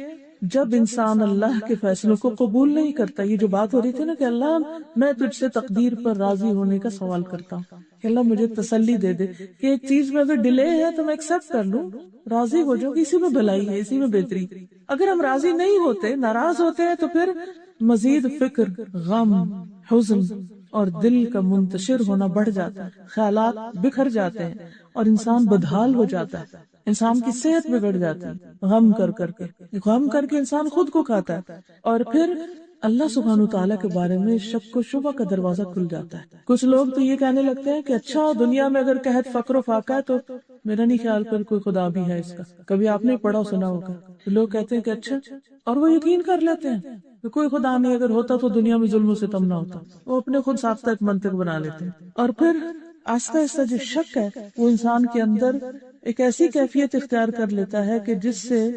جب انسان اللہ کے فیصلوں کو قبول نہیں کرتا، یہ جو بات ہو رہی تھی نا کہ اللہ میں تجھ سے تقدیر پر راضی ہونے کا سوال کرتا ہوں کہ اللہ مجھے تسلی دے دے کہ ایک چیز میں اگر ڈیلے ہے تو میں ایکسپٹ کر لوں، راضی ہو جاؤں کہ اسی میں بھلائی ہے، اسی میں بہتری۔ اگر ہم راضی نہیں ہوتے، ناراض ہوتے ہیں، تو پھر مزید فکر، غم، حزن اور دل کا منتشر ہونا بڑھ جاتا ہے، خیالات بکھر جاتے ہیں اور انسان بدحال ہو جاتا ہے، انسان کی صحت بگڑ جاتی ہے، غم کر کے انسان خود کو کھاتا ہے، اور پھر اللہ سبحانہ وتعالیٰ کے بارے میں شک و شبہ کا دروازہ کھل جاتا ہے۔ کچھ لوگ تو یہ کہنے لگتے ہیں کہ اچھا دنیا میں اگر قحط فقر و فاقہ ہے تو میرا نہیں خیال پر کوئی خدا بھی ہے اس کا، کبھی آپ نے پڑھا سنا ہوگا، تو لوگ کہتے ہیں کہ اچھا، اور وہ یقین کر لیتے ہیں کہ کوئی خدا نہیں، اگر ہوتا تو دنیا میں ظلم و ستم نہ ہوتا، وہ اپنے خود ساختہ ایک منطق بنا لیتے ہیں۔ اور پھر آہستہ آہستہ جو شک ہے وہ انسان کے اندر ایک ایسی کیفیت اختیار کر لیتا ہے کہ جس سے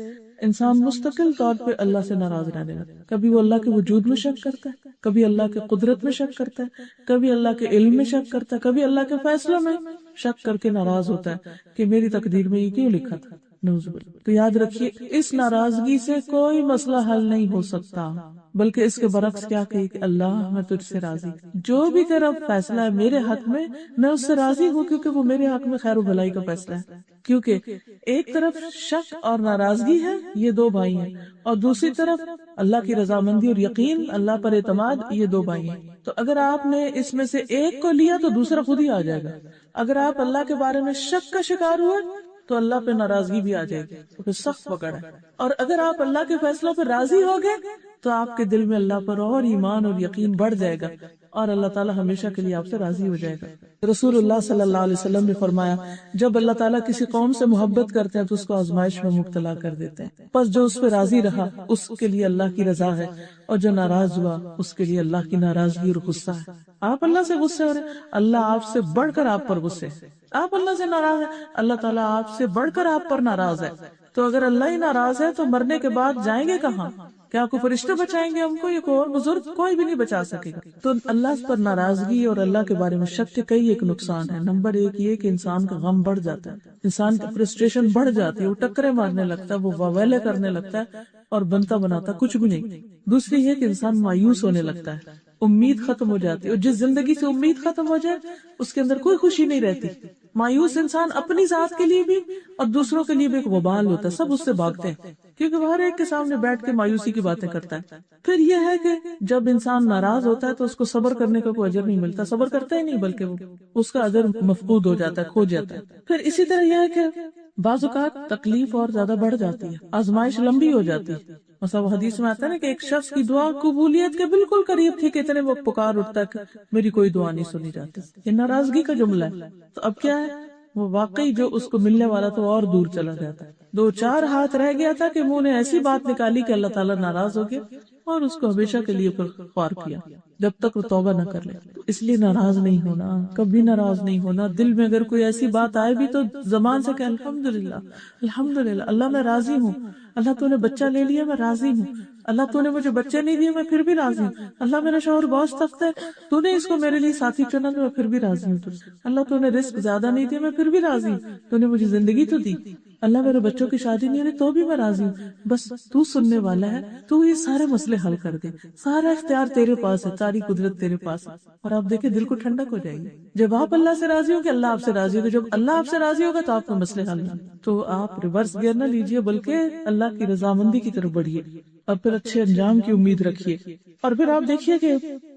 انسان مستقل طور پہ اللہ سے ناراض رہنے لگتا ہے۔ کبھی وہ اللہ کے وجود میں شک کرتا ہے، کبھی اللہ کے قدرت میں شک کرتا ہے، کبھی اللہ کے علم میں شک کرتا ہے، کبھی اللہ کے فیصلوں میں شک کر کے ناراض ہوتا ہے کہ میری تقدیر میں یہ کیوں لکھا تھا، نعوذ باللہ۔ تو یاد رکھیے اس ناراضگی سے کوئی مسئلہ حل نہیں ہو سکتا، بلکہ اس کے برعکس کیا کہی کہ اللہ میں تجھ سے راضی، جو بھی تیرا فیصلہ ہے میرے حق میں اس سے راضی ہوں، کیونکہ وہ میرے حق میں خیر و بھلائی کا فیصلہ ہے۔ کیونکہ ایک طرف شک اور ناراضگی ہے، یہ دو بھائی ہیں، اور دوسری طرف اللہ کی رضامندی اور یقین، اللہ پر اعتماد، یہ دو بھائی ہیں۔ تو اگر آپ نے اس میں سے ایک کو لیا تو دوسرا خود ہی آ جائے گا۔ اگر آپ اللہ کے بارے میں شک کا شکار ہوئے تو اللہ پہ ناراضگی بھی آ جائے گی، تو پھر سخت پکڑ ہے۔ اور اگر آپ اللہ کے فیصلوں پہ راضی ہو گئے تو آپ کے دل میں اللہ پر اور ایمان اور یقین بڑھ جائے گا، اور اللہ تعالیٰ ہمیشہ کے لیے آپ سے راضی ہو جائے گا۔ رسول اللہ صلی اللہ علیہ وسلم نے فرمایا، جب اللہ تعالیٰ کسی قوم سے محبت کرتے ہیں تو اس کو آزمائش میں مبتلا کر دیتے ہیں، پس جو اس پہ راضی رہا اس کے لیے اللہ کی رضا ہے، اور جو ناراض ہوا اس کے لیے اللہ کی ناراضگی اور غصہ ہے۔ آپ اللہ سے غصے ہو رہے ہیں، اللہ آپ سے بڑھ کر آپ پر غصے ہے۔ آپ اللہ سے ناراض ہیں، اللہ تعالیٰ آپ سے بڑھ کر آپ پر ناراض ہے۔ تو اگر اللہ ہی ناراض ہے تو مرنے کے بعد جائیں گے کہاں؟ کیا کوئی فرشتے بچائیں گے ہم کو؟ یا کوئی اور بزرگ؟ کوئی بھی نہیں بچا سکے گا۔ تو اللہ پر ناراضگی اور اللہ کے بارے میں شک کے کئی ایک نقصان ہے۔ نمبر ایک یہ کہ انسان کا غم بڑھ جاتا ہے، انسان کی فرسٹریشن بڑھ جاتی ہے، وہ ٹکرے مارنے لگتا ہے، وہ واویلے کرنے لگتا ہے اور بنتا بناتا کچھ بھی نہیں۔ دوسری یہ کہ انسان مایوس ہونے لگتا ہے، امید ختم ہو جاتی ہے، اور جس زندگی سے امید ختم ہو جائے اس کے اندر کوئی خوشی نہیں رہتی۔ مایوس انسان اپنی ذات کے لیے بھی اور دوسروں کے لیے بھی ایک وبال ہوتا ہے، سب اس سے بھاگتے ہیں کیونکہ وہ ہر ایک کے سامنے بیٹھ کے مایوسی کی باتیں کرتا ہے۔ پھر یہ ہے کہ جب انسان ناراض ہوتا ہے تو اس کو صبر کرنے کا کوئی اجر نہیں ملتا، صبر کرتا ہی نہیں بلکہ وہ اس کا اجر مفقود ہو جاتا ہے، کھو جاتا ہے۔ پھر اسی طرح یہ ہے کہ بعض اوقات تکلیف اور زیادہ بڑھ جاتی ہے، آزمائش لمبی ہو جاتی ہے۔ مثلا وہ حدیث میں آتا ہے نا کہ ایک شخص کی دعا قبولیت کے بالکل قریب تھی کہ اتنے وہ پکار اٹھتا کہ میری کوئی دعا نہیں سنی جاتی۔ یہ ناراضگی کا جملہ ہے۔ تو اب کیا ہے، وہ واقعی جو اس کو ملنے والا تو اور دور چلا جاتا ہے۔ 2-4 ہاتھ رہ گیا تھا کہ منہ نے ایسی بات نکالی کہ اللہ تعالیٰ ناراض ہو گیا اور اس کو ہمیشہ کے لیے پر خوار کیا جب تک وہ توبہ نہ کر لے۔ اس لیے ناراض نہیں ہونا، کبھی ناراض نہیں ہونا۔ دل میں اگر کوئی ایسی بات آئے بھی تو زبان سے کہ الحمدللہ الحمدللہ، اللہ میں راضی ہوں، اللہ تو نے بچہ لے لیا میں راضی ہوں، اللہ تو نے مجھے بچے نہیں دیے میں پھر بھی راضی ہوں، اللہ میرا شوہر بہت سخت ہے تو نے اس کو میرے لیے ساتھی چنا تو میں پھر بھی راضی ہوں، اللہ تو نے رزق زیادہ نہیں دیا میں پھر بھی راضی ہوں، تو نے مجھے زندگی تو دی، اللہ میرے بچوں کی شادی نہیں ہوئی تو بھی میں راضی ہوں، بس تو سننے والا ہے، تو یہ سارے مسئلے حل کر دے، سارا اختیار تیرے پاس ہے، ساری قدرت تیرے پاس ہے۔ اور آپ دیکھیں دل کو ٹھنڈک ہو جائے گی جب آپ اللہ سے راضی ہوں کہ اللہ آپ سے راضی ہوگا، جب اللہ آپ سے راضی ہوگا تو آپ کے مسئلے حل ہیں۔ تو آپ ریورس گیئر نہ لیجئے بلکہ اللہ کی رضامندی کی طرف بڑھیے اور پھر اچھے انجام کی امید رکھیے۔ اور پھر آپ دیکھیے کہ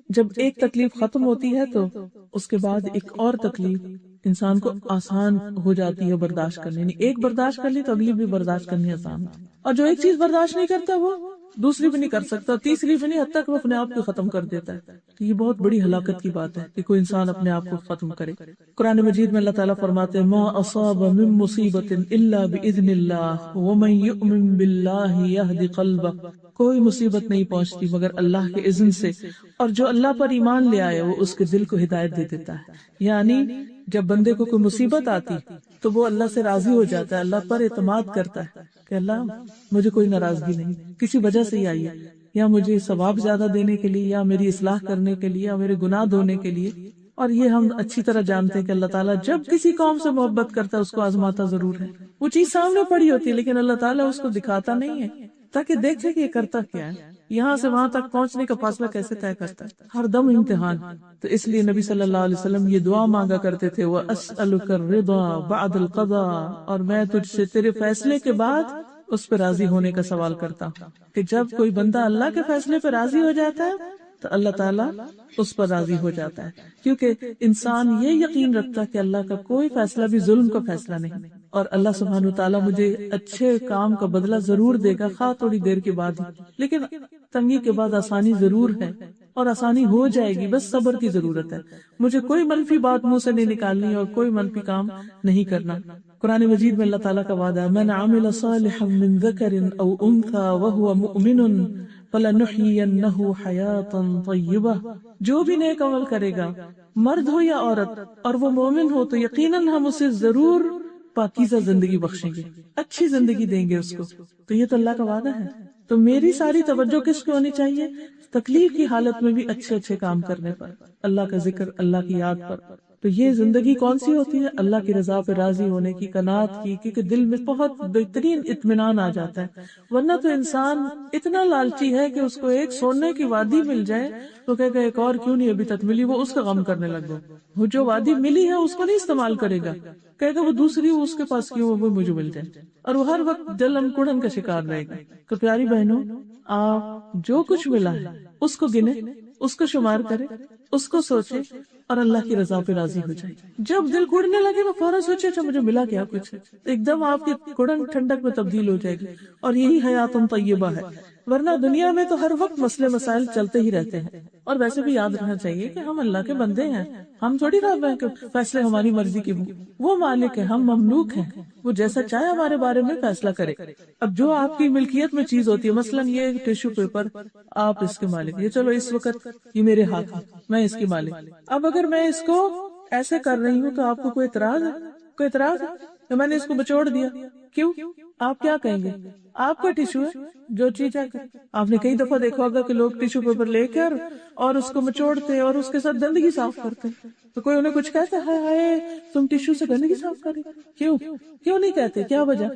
جب ایک تکلیف ختم ہوتی ہے تو اس کے بعد ایک اور تکلیف انسان کو آسان ہو جاتی ہے برداشت کرنے، یعنی ایک برداشت کر لی تو اگلی بھی برداشت کرنی آسان ہوتی ہے، اور جو ایک چیز برداشت نہیں کرتا وہ دوسری بھی نہیں کر سکتا، تیسری بھی نہیں، حتی تک وہ اپنے آپ کو ختم کر دیتا ہے۔ تو یہ بہت بڑی ہلاکت کی بات ہے کہ کوئی انسان اپنے آپ کو ختم کرے۔ قرآن مجید میں اللہ تعالیٰ فرماتے ہیں ما اصاب من مصیبت الا باذن اللہ ومن یؤمن باللہ یہد قلبہ، کوئی مصیبت نہیں پہنچتی مگر اللہ کے اذن سے، اور جو اللہ پر ایمان لے آئے وہ اس کے دل کو ہدایت دے دیتا ہے۔ یعنی جب بندے کو کوئی مصیبت آتی تو وہ اللہ سے راضی ہو جاتا ہے، اللہ پر اعتماد کرتا ہے کہ اللہ مجھے کوئی ناراضگی نہیں، کسی وجہ سے ہی آئی ہے، یا مجھے ثواب زیادہ دینے کے لیے، یا میری اصلاح کرنے کے لیے، یا میرے گناہ دھونے کے لیے۔ اور یہ ہم اچھی طرح جانتے ہیں کہ اللہ تعالیٰ جب کسی قوم سے محبت کرتا ہے اس کو آزماتا ضرور ہے۔ وہ چیز سامنے پڑی ہوتی ہے لیکن اللہ تعالیٰ اس کو دکھاتا نہیں ہے تاکہ دیکھے کہ یہ کرتا کیا ہے، یہاں سے وہاں تک پہنچنے کا فاصلہ کیسے طے کرتا ہے، ہر دم امتحان۔ تو اس لیے نبی صلی اللہ علیہ وسلم یہ دعا مانگا کرتے تھے، وَأَسْأَلُكَ الرِّضَى بَعْدَ الْقَضَاءِ، اور میں تجھ سے تیرے فیصلے کے بعد اس پہ راضی ہونے کا سوال کرتا ہوں کہ جب کوئی بندہ اللہ کے فیصلے پہ راضی ہو جاتا ہے تو اللہ تعالیٰ اس پر راضی ہو جاتا ہے، کیونکہ انسان یہ یقین رکھتا کہ اللہ کا کوئی فیصلہ بھی ظلم کا فیصلہ نہیں، اور اللہ سبحانہ وتعالیٰ مجھے اچھے کام کا بدلہ ضرور دے گا، خواہ تھوڑی دیر کے بعد ہی، لیکن تنگی کے بعد آسانی ضرور ہے اور آسانی ہو جائے گی، بس صبر کی ضرورت ہے۔ مجھے کوئی منفی بات منہ سے نہیں نکالنی اور کوئی منفی کام نہیں کرنا۔ قرآن مجید میں اللہ تعالیٰ کا وعدہ ہے، من عمل صالحا من ذکر او انثى وهو مؤمن فلنحيينه حیاتا طیبہ، جو بھی نیک عمل کرے گا مرد ہو یا عورت اور وہ مومن ہو تو یقیناً ہم اسے ضرور پاکیزہ زندگی بخشیں گے، اچھی زندگی دیں گے اس کو۔ تو یہ تو اللہ کا وعدہ ہے۔ تو میری ساری توجہ کس کو ہونی چاہیے؟ تکلیف کی حالت میں بھی اچھے اچھے کام کرنے پر، اللہ کا ذکر، اللہ کی یاد پر، تو یہ زندگی کون سی ہوتی ہے؟ اللہ کی رضا پہ راضی ہونے کی، قناعت کی، کیونکہ دل میں بہت بہترین اطمینان آ جاتا ہے. ورنہ تو انسان اتنا لالچی ہے کہ اس کو ایک سونے کی وادی مل جائے تو کہے گا ایک اور کیوں نہیں ابھی تک ملی، وہ اس کا غم کرنے لگ گو. وہ جو وادی ملی ہے اس کو نہیں استعمال کرے گا، کہے گا وہ دوسری اس کے پاس کیوں، وہ مجھے مل جائے، اور وہ ہر وقت جلن کڑن کا شکار رہے گا. تو پیاری بہنوں، آپ جو کچھ ملا ہے اس کو گنے، اس کو شمار کرے، اس کو سوچے اور اللہ کی رضا پہ راضی ہو جائے. جب دل کڑنے لگے تو فوراً سوچے اچھا مجھے ملا کیا کچھ ہے، ایک دم آپ کی کڑن ٹھنڈک میں تبدیل ہو جائے گی، اور یہی حیات طیبہ ہے. ورنہ دنیا میں تو ہر وقت مسئلے مسائل چلتے ہی رہتے ہیں. اور ویسے بھی یاد رکھنا چاہیے کہ ہم اللہ کے بندے ہیں، ہم تھوڑی رب ہیں کہ فیصلے ہماری مرضی کے ہوں. وہ مالک ہے، ہم مملوک ہیں، وہ جیسا چاہے ہمارے بارے میں فیصلہ کرے. اب جو آپ کی ملکیت میں چیز ہوتی ہے، مثلاً یہ ٹیشو پیپر، آپ اس کے مالک، یہ چلو اس وقت یہ میرے ہاتھ میں، میں اس کی مالک. اب اگر میں اس کو ایسے کر رہی ہوں تو آپ کو کوئی اعتراض ہے؟ کوئی اعتراض ہے کہ میں نے اس کو بچوڑ دیا؟ کیوں؟ آپ کیا کہیں گے؟ آپ کا ٹیشو ہے، جو چیز ہے. آپ نے کئی دفعہ دیکھا ہوگا کہ لوگ ٹیشو پیپر لے کر اور اس کو مچوڑتے اور اس کے ساتھ گندگی صاف کرتے، تو کوئی انہیں کچھ کہتا ہے ہائے تم ٹیشو سے گندگی صاف کر رہی؟ کیوں نہیں کہتے؟ کیا وجہ؟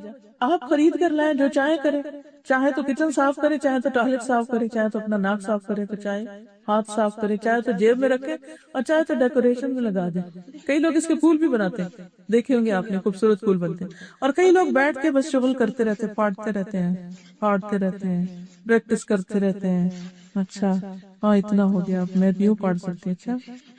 آپ خرید کر لائیں، جو چاہے کرے، چاہے تو کچن صاف کرے، چاہے تو ٹوائلٹ صاف کرے، چاہے تو اپنا ناک صاف کرے، تو چاہے ہاتھ صاف کرے، چاہے تو جیب میں رکھے اور چاہے تو ڈیکوریشن میں لگا دے. کئی لوگ اس کے پھول بھی بناتے ہیں، دیکھے ہوں گے آپ نے، خوبصورت پھول بنتے ہیں. اور کئی لوگ بیٹھ کے بس شغل کرتے رہتے، پھاڑتے رہتے ہیں، پریکٹس کرتے رہتے ہیں. اچھا ہاں اتنا ہو گیا، اب میں بھی یوں پڑھ سکتی. اچھا،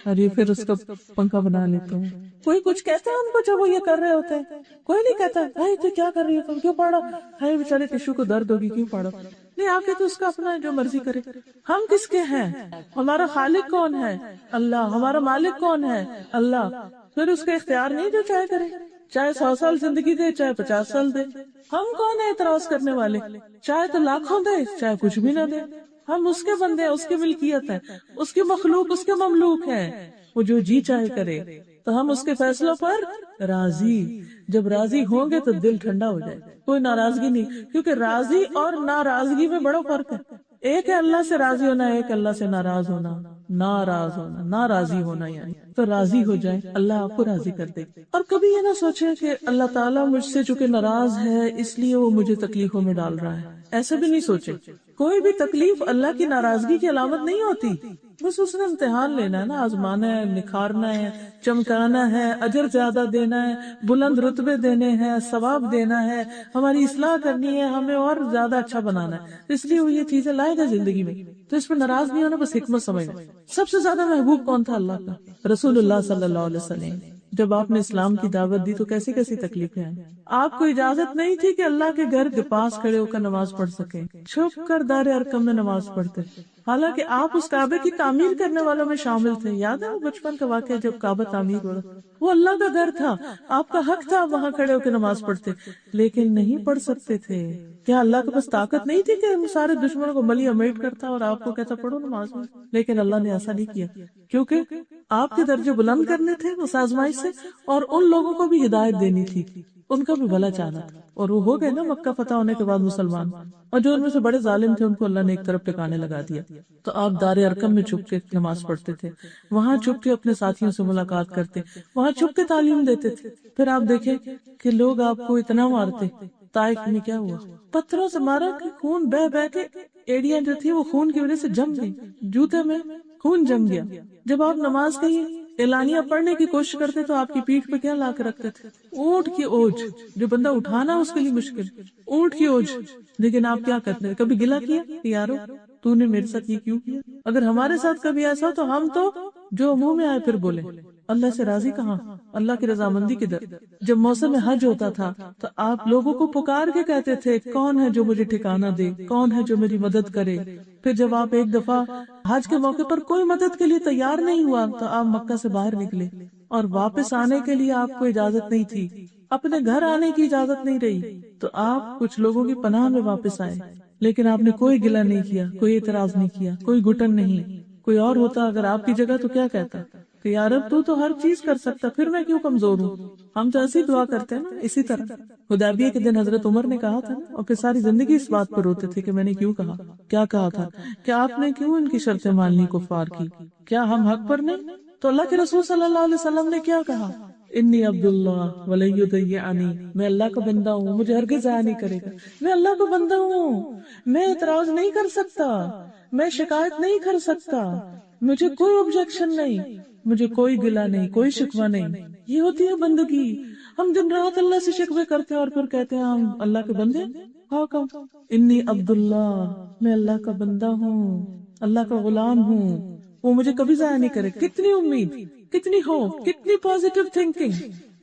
اور یہ پھر اس کا پنکھا بنا لیتے ہیں. کوئی کچھ کہتا ہے ان کو جب وہ یہ کر رہے ہوتے ہیں؟ کوئی نہیں کہتا بھائی تو کیا کر رہی ہو تم، کیوں پڑھا؟ ہے بیچارے ٹیشو کو درد ہوگی، کیوں پڑھا؟ نہیں، آپ کے تو اس کا اپنا جو مرضی کرے. ہم کس کے ہیں؟ ہمارا خالق کون ہے؟ اللہ. ہمارا مالک کون ہے؟ اللہ. پھر اس کا اختیار نہیں جو چاہے کرے، چاہے 100 سال زندگی دے، چاہے 50 سال دے. ہم کون ہیں اعتراض کرنے والے؟ چاہے تو لاکھوں دے، چاہے کچھ بھی نہ دے. ہم اس کے بندے ہیں، اس کی ملکیت ہے، اس کی مخلوق، اس کے مملوک ہیں. وہ جو جی چاہے کرے، تو ہم اس کے فیصلوں پر راضی. جب راضی ہوں گے تو دل ٹھنڈا ہو جائے، کوئی ناراضگی نہیں. کیونکہ راضی اور ناراضگی میں بڑا فرق ہے. ایک ہے اللہ سے راضی ہونا، ایک اللہ سے ناراض ہونا. ناراضی ہونا یعنی تو راضی ہو جائے، اللہ آپ کو راضی کر دے. اور کبھی یہ نہ سوچے کہ اللہ تعالیٰ مجھ سے چونکہ ناراض ہے اس لیے وہ مجھے تکلیفوں میں ڈال رہا ہے. ایسے بھی نہیں سوچے. کوئی بھی تکلیف اللہ کی ناراضگی کی علامت نہیں ہوتی. بس اس نے امتحان لینا ہے نا، آزمانا ہے، نکھارنا ہے، چمکانا ہے، اجر زیادہ دینا ہے، بلند رتبے دینے ہیں، ثواب دینا ہے، ہماری اصلاح کرنی ہے، ہمیں اور زیادہ اچھا بنانا ہے. اس لیے وہ یہ چیزیں لائے گا زندگی میں. تو اس پہ ناراض نہیں ہونا، بس حکمت سمجھنا. سب سے زیادہ محبوب کون تھا؟ اللہ کا رسول اللہ صلی اللہ علیہ وسلم. جب آپ نے اسلام کی دعوت دی تو کیسی کیسی تکلیفیں آئیں. آپ کو اجازت نہیں تھی کہ اللہ کے گھر کے پاس کھڑے ہو کر نماز پڑھ سکیں، چھپ کر دار ارقم میں نماز پڑھتے، حالانکہ آپ اس کعبے کی تعمیر کرنے والوں میں شامل تھے. یاد ہے وہ بچپن کا واقعہ جب کعبہ تعمیر ہو رہا؟ وہ اللہ کا گھر تھا، آپ کا حق تھا وہاں کھڑے ہو کے نماز پڑھتے، لیکن نہیں پڑھ سکتے تھے. کیا اللہ کے پاس طاقت نہیں تھی کہ سارے دشمنوں کو ملی امیٹ کرتا اور آپ کو کہتا پڑھو نماز میں؟ لیکن اللہ نے ایسا نہیں کیا، کیونکہ آپ کے درجے بلند کرنے تھے اس آزمائش سے، اور ان لوگوں کو بھی ہدایت دینی تھی، ان کا بھی بھلا چاہنا تھا. اور وہ ہو گئے نا مکہ فتح ہونے کے بعد مسلمان، اور جو ان میں سے بڑے ظالم تھے ان کو اللہ نے ایک طرف ٹکانے لگا دیا. تو آپ دار ارقم میں چھپ کے نماز پڑھتے تھے، وہاں چھپ کے اپنے ساتھیوں سے ملاقات کرتے، وہاں چھپ کے تعلیم دیتے تھے. پھر آپ دیکھیں کہ لوگ آپ کو اتنا مارتے. طائف میں کیا ہوا؟ پتھروں سے مارا کہ خون بہ بہ کے ایڑیاں جو تھی وہ خون کی وجہ سے جم گئی، جوتے میں خون جم گیا. جب آپ نماز کی اعلانیہ پڑھنے کی کوشش کرتے تو آپ کی پیٹھ پہ کیا لا کے رکھتے تھے؟ اونٹ کی اوجھ، جو بندہ اٹھانا اس کے لیے مشکل، اونٹ کی اوجھ. لیکن آپ کیا کرتے ہیں؟ کبھی گلہ کیا یارو تو نے میرے ساتھ یہ کیوں کیا؟ اگر ہمارے ساتھ کبھی ایسا ہو تو ہم تو جو منہ میں آئے پھر بولے. اللہ سے راضی کہاں؟ اللہ کی رضامندی کدھر؟ جب موسم حج ہوتا تھا تو آپ لوگوں کو پکار کے کہتے تھے کون ہے جو مجھے ٹھکانہ دے، کون ہے جو میری مدد کرے. پھر جب آپ ایک دفعہ حج کے موقع پر کوئی مدد کے لیے تیار نہیں ہوا تو آپ مکہ سے باہر نکلے، اور واپس آنے کے لیے آپ کو اجازت نہیں تھی، اپنے گھر آنے کی اجازت نہیں رہی، تو آپ کچھ لوگوں کی پناہ میں واپس آئے. لیکن آپ نے کوئی گلہ نہیں کیا، کوئی اعتراض نہیں کیا، کوئی گھٹن نہیں. کوئی اور ہوتا اگر آپ کی جگہ تو کیا کہتا کہ یا رب تو ہر چیز کر سکتا، پھر میں کیوں کمزور ہوں؟ ہم تو ایسی دعا کرتے ہیں نا. اسی طرح حدیبیہ کے دن حضرت عمر نے کہا تھا نا، اور پھر ساری زندگی اس بات پر روتے تھے کہ میں نے کیوں کہا، کیا کہا تھا، کہ آپ نے کیوں ان کی شرطیں ماننی کفار کی؟ کیا ہم حق پر نہیں؟ تو اللہ کے رسول صلی اللہ علیہ وسلم نے کیا کہا؟ انی عبداللہ ولن یضیعنی، میں اللہ کا بندہ ہوں، مجھے ہرگز ضائع نہیں کرے گا، میں اللہ کا بندہ ہوں، میں اعتراض نہیں کر سکتا، میں شکایت نہیں کر سکتا، مجھے کوئی آبجیکشن نہیں، مجھے کوئی گلہ نہیں، کوئی شکوہ نہیں۔ یہ ہوتی ہے بندگی۔ ہم دن رات اللہ سے شکوے کرتے ہیں اور پھر کہتے ہیں ہم اللہ کے بندے۔ ہاں کم انی عبداللہ، میں اللہ کا بندہ ہوں، اللہ کا غلام ہوں، وہ مجھے کبھی ضائع نہیں کرے۔ کتنی امید، کتنی ہوپ، کتنی پازیٹیو تھنکنگ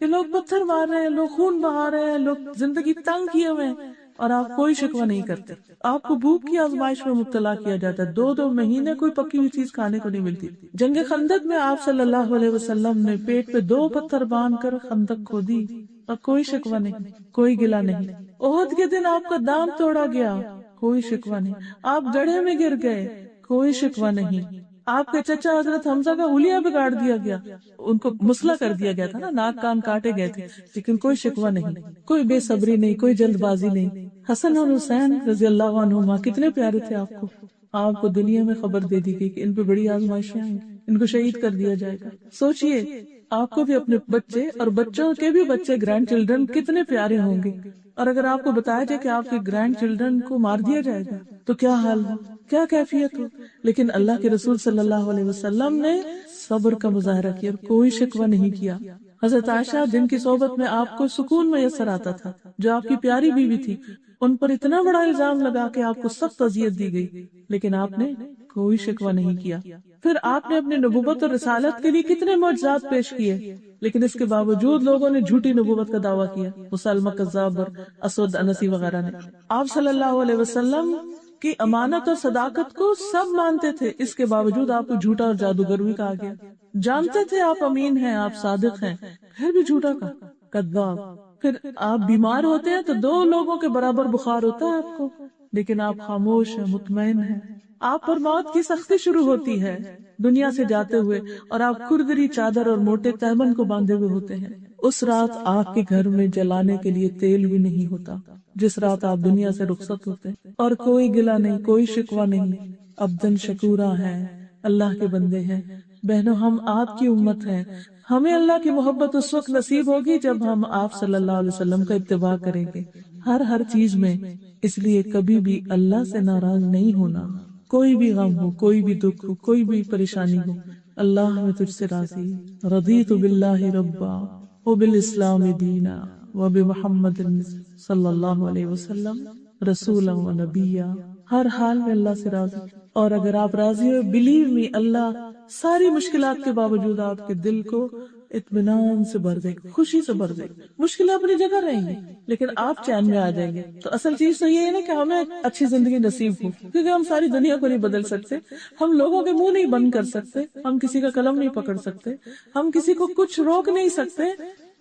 کہ لوگ پتھر مار رہے ہیں، لوگ خون بہا رہے ہیں، لوگ زندگی تنگ کیے ہوئے ہیں اور آپ کوئی شکوہ نہیں کرتے۔ آپ کو بھوک کی آزمائش میں مبتلا کیا جاتا ہے، 2 مہینے کوئی پکی ہوئی چیز کھانے کو نہیں ملتی۔ جنگ خندق میں آپ صلی اللہ علیہ وسلم نے پیٹ پہ 2 پتھر باندھ کر خندق کھودی اور کوئی شکوہ نہیں، کوئی گلہ نہیں۔ احد کے دن آپ کا دام توڑا گیا، کوئی شکوہ نہیں۔ آپ گڑھے میں گر گئے، کوئی شکوہ نہیں۔ آپ کے چچا حضرت حمزہ کا حلیہ بگاڑ دیا گیا، ان کو مسلح کر دیا گیا تھا نا، ناک کان کاٹے گئے تھے، لیکن کوئی شکوہ نہیں، کوئی بے صبری نہیں، کوئی جلد بازی نہیں۔ حسن اور حسین رضی اللہ عنہما کتنے پیارے تھے آپ کو۔ آپ کو دنیا میں خبر دے دی گئی کہ ان پہ بڑی آزمائشیں آئیں گی، ان کو شہید کر دیا جائے گا۔ سوچئے آپ کو بھی اپنے بچے اور بچوں کے بھی بچے، گرینڈ چلڈرن کتنے پیارے ہوں گے، اور اگر آپ کو بتایا جائے کہ آپ کے گرینڈ چلڈرن کو مار دیا جائے گا تو کیا حال ہو، کیا کیفیت ہو۔ لیکن اللہ کے رسول صلی اللہ علیہ وسلم نے صبر کا مظاہرہ کیا اور کوئی شکوہ نہیں کیا۔ حضرت عائشہ جن کی صحبت میں آپ کو سکون میسر آتا تھا، جو آپ کی پیاری بیوی تھی، ان پر اتنا بڑا الزام لگا کہ آپ کو سخت اذیت دی گئی، لیکن آپ نے کوئی شکوہ نہیں کیا۔ پھر آپ نے اپنی نبوت اور رسالت کے لیے کتنے معجزات پیش کیے، لیکن اس کے باوجود لوگوں نے جھوٹی نبوت کا دعویٰ کیا، مسلمہ کذاب اور اسود انسی وغیرہ نے۔ آپ صلی اللہ علیہ وسلم کی امانت اور صداقت کو سب مانتے تھے، اس کے باوجود آپ کو جھوٹا اور جادوگر بھی کہا گیا۔ جانتے تھے آپ امین ہیں، آپ صادق ہیں، پھر بھی جھوٹا کہا، کذاب۔ پھر آپ بیمار ہوتے ہیں تو 2 لوگوں کے برابر بخار ہوتا ہے آپ کو، لیکن آپ خاموش ہیں، مطمئن ہیں۔ آپ پر موت کی سختی شروع ہوتی ہے دنیا سے جاتے ہوئے، اور آپ کھردری چادر اور موٹے تہبند کو باندھے ہوئے ہوتے ہیں۔ اس رات آپ کے گھر میں جلانے کے لیے تیل بھی نہیں ہوتا جس رات آپ دنیا سے رخصت ہوتے ہیں، اور کوئی گلہ نہیں، کوئی شکوہ نہیں۔ عبدن شکورا ہے، اللہ کے بندے ہیں۔ بہنوں، ہم آپ کی امت ہیں، ہمیں اللہ کی محبت اس وقت نصیب ہوگی جب ہم آپ صلی اللہ علیہ وسلم کا اتباع کریں گے ہر چیز میں۔ اس لیے کبھی بھی اللہ سے ناراض نہیں ہونا، کوئی بھی غم ہو، کوئی بھی دکھ ہو، کوئی بھی پریشانی ہو، اللہ میں تجھ سے راضی، رضیت باللہ ربا وبالاسلام دینا وبمحمد صلی اللہ علیہ وسلم رسولا و نبیا۔ ہر حال میں اللہ سے راضی، اور اگر آپ راضی ہو، بلیو می، اللہ ساری مشکلات کے باوجود آپ کے دل کو اطمینان سے بھر دے گا، خوشی سے بھر دے گا۔ مشکلیں اپنی جگہ رہیں گی لیکن آپ چین میں آ جائیں گے۔ تو اصل چیز تو یہ ہے نا کہ ہمیں اچھی زندگی نصیب ہو، کیونکہ ہم ساری دنیا کو نہیں بدل سکتے، ہم لوگوں کے منہ نہیں بند کر سکتے، ہم کسی کا قلم نہیں پکڑ سکتے، ہم کسی کو کچھ روک نہیں سکتے،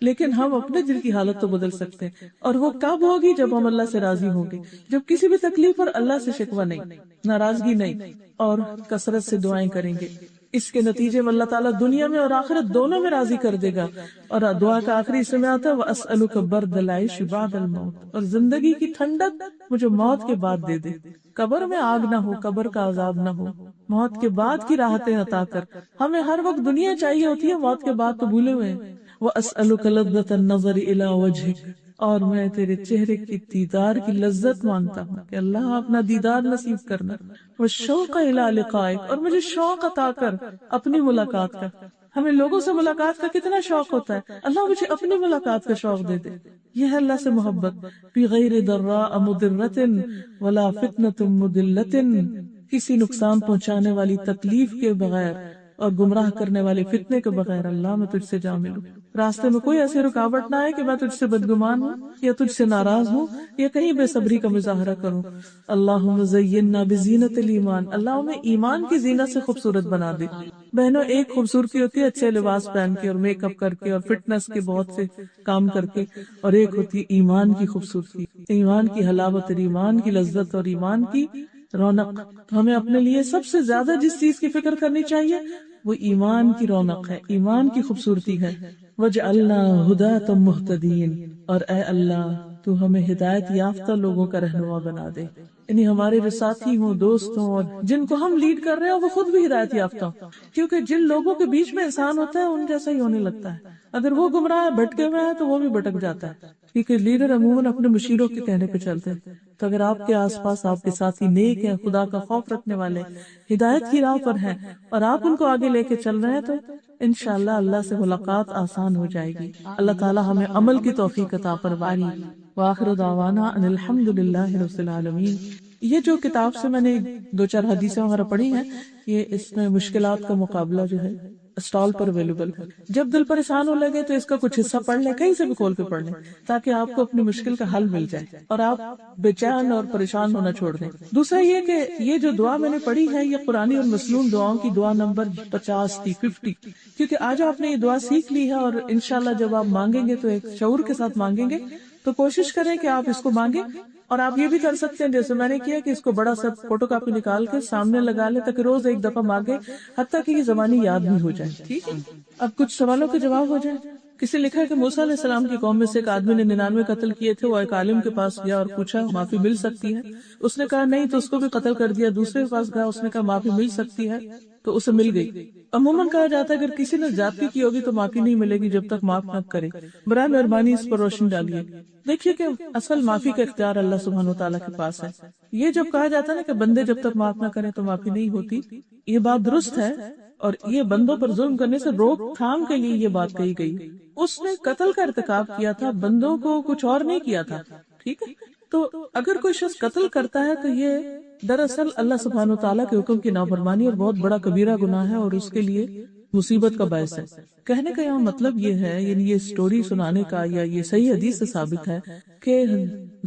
لیکن ہم اپنے دل کی حالت تو بدل سکتے ہیں، اور وہ کب ہوگی؟ جب ہم اللہ سے راضی ہوں گے، جب کسی بھی تکلیف پر اللہ سے شکوہ نہیں، ناراضگی نہیں، اور کثرت سے دعائیں کریں گے۔ اس کے نتیجے میں اللہ تعالیٰ دنیا میں اور آخرت دونوں میں راضی کر دے گا۔ اور دعا کا آخری حصے میں آتا ہے وَأَسْأَلُكَ بَرْدَ الْعَيْشِ بَعْدَ الْمَوْتِ، اور زندگی کی ٹھنڈک مجھے موت کے بعد دے دے، قبر میں آگ نہ ہو، قبر کا عذاب نہ ہو، موت کے بعد کی راحتیں عطا کر۔ ہمیں ہر وقت دنیا چاہیے ہوتی ہے، موت کے بعد تو بھولے ہوئے ہیں۔ وَأَسْأَلُكَ لَذَّةَ النَّظَرِ إِلَى وَجْهِكَ، اور میں تیرے چہرے کی دیدار کی لذت مانگتا ہوں کہ اللہ اپنا دیدار نصیب کرنا۔ وَالشَّوْقَ إِلَى لِقَائِكَ، اور مجھے شوق عطا کر اپنی ملاقات کا۔ ہمیں لوگوں سے ملاقات کا کتنا شوق ہوتا ہے، اللہ مجھے اپنی ملاقات کا شوق دے دے۔ یہ ہے اللہ سے محبت۔ بِغَيْرِ ضَرَّاءَ مُضِرَّةٍ وَلَا فِتْنَةٍ مُضِلَّةٍ، کسی نقصان پہنچانے والی تکلیف کے بغیر اور گمراہ کرنے والے فتنے کے بغیر اللہ میں تجھ سے جا ملوں۔ راستے میں کوئی ایسی رکاوٹ نہ آئے کہ میں تجھ سے بدگمان ہوں یا تجھ سے ناراض ہوں یا کہیں بے صبری کا مظاہرہ کروں۔ اللہم زیننا بزینت الایمان، اللہ ہمیں ایمان کی زینت سے خوبصورت بنا دے۔ بہنوں، ایک خوبصورتی ہوتی ہے اچھے لباس پہن کے اور میک اپ کر کے اور فٹنس کے بہت سے کام کر کے، اور ایک ہوتی ہے ایمان کی خوبصورتی، ایمان کی حلاوت اور ایمان کی لذت اور ایمان کی رونق۔ تو ہمیں اپنے لیے سب سے زیادہ جس چیز کی فکر کرنی چاہیے وہ ایمان کی رونق ہے، ایمان کی خوبصورتی ہے۔ وَجْعَلْنَا هُدَاةً مُهْتَدِينَ، اور اے اللہ تو ہمیں ہدایت یافتہ لوگوں کا رہنما بنا دے، یعنی ہمارے جو ساتھی ہوں، دوست ہوں، اور جن کو ہم لیڈ کر رہے ہیں وہ خود بھی ہدایت یافتہ ہوں، کیونکہ جن لوگوں کے بیچ میں انسان ہوتا ہے ان جیسا ہی ہونے لگتا ہے۔ اگر وہ گمراہ بھٹکے ہوئے ہیں تو وہ بھی بھٹک جاتا ہے، کیونکہ لیڈر عموماً اپنے مشیروں کے کہنے پہ چلتے ہیں۔ تو اگر آپ کے آس پاس آپ کے ساتھی نیک ہیں، خدا کا خوف رکھنے والے، ہدایت کی راہ پر ہیں، اور آپ ان کو آگے لے کے چل رہے ہیں، تو انشاءاللہ اللہ سے ملاقات آسان ہو جائے گی۔ اللہ تعالی ہمیں عمل کی توفیق عطا فرمائے۔ وآخر دعوانا ان الحمد للہ رب العالمین۔ یہ جو کتاب سے میں نے 2-4 حدیثیں وغیرہ پڑھی ہیں، یہ اس میں مشکلات کا مقابلہ جو ہے اسٹال پر اویلیبل ہے۔ جب دل پریشان ہو لگے تو اس کا کچھ حصہ پڑھ لیں، کہیں سے بھی کھول کے پڑھ لیں، تاکہ آپ کو اپنی مشکل کا حل مل جائے اور آپ بے چین اور پریشان ہونا چھوڑ دیں۔ دوسرا یہ کہ یہ جو دعا میں نے پڑھی ہے یہ قرآنی اور مصنون دعاؤں کی دعا نمبر 50 تھی، 50، کیونکہ آج آپ نے یہ دعا سیکھ لی ہے، اور انشاءاللہ جب آپ مانگیں گے تو ایک شعور کے ساتھ مانگیں گے۔ تو کوشش کریں کہ آپ اس کو مانگیں، اور آپ یہ بھی کر سکتے ہیں جیسے میں نے کیا کہ اس کو بڑا سا فوٹو کاپی نکال کے سامنے لگا لیں، تاکہ روز ایک دفعہ مانگے، حتیٰ کہ یہ زبانی یاد بھی ہو جائے۔ ٹھیک ہے، اب کچھ سوالوں کے جواب ہو جائیں۔ کسی لکھا ہے کہ موسیٰ علیہ السلام کی قوم میں سے ایک آدمی نے 99 قتل کیے تھے، وہ ایک عالم کے پاس گیا اور پوچھا معافی مل سکتی ہے؟ اس نے کہا نہیں، تو اس کو بھی قتل کر دیا۔ دوسرے کے پاس گیا، اس نے کہا معافی مل سکتی ہے، تو اسے مل گئی۔ عموماً کہا جاتا ہے اگر کسی نے زیادتی کی ہوگی تو معافی نہیں ملے گی جب تک معاف نہ کرے۔ برائے مہربانی اس پر روشنی ڈالیے۔ دیکھیے کہ اصل معافی کا اختیار اللہ سبحانہ و تعالیٰ کے پاس ہے۔ یہ جب کہا جاتا ہے نا کہ بندے جب تک معاف نہ کریں تو معافی نہیں ہوتی، یہ بات درست ہے، اور یہ بندوں پر ظلم کرنے سے روک تھام کے لیے یہ بات کہی گئی۔ اس نے قتل کا ارتکاب کیا تھا، بندوں کو کچھ اور نہیں کیا تھا۔ ٹھیک ہے، تو اگر کوئی شخص قتل کرتا ہے تو یہ دراصل اللہ سبحانہ و تعالیٰ کے حکم کی نافرمانی اور بہت بڑا کبیرہ گناہ ہے، اور اس کے لیے مصیبت کا باعث ہے۔ کہنے کا یہاں مطلب یہ ہے، یعنی یہ سٹوری سنانے کا یا یہ صحیح حدیث سے ثابت ہے کہ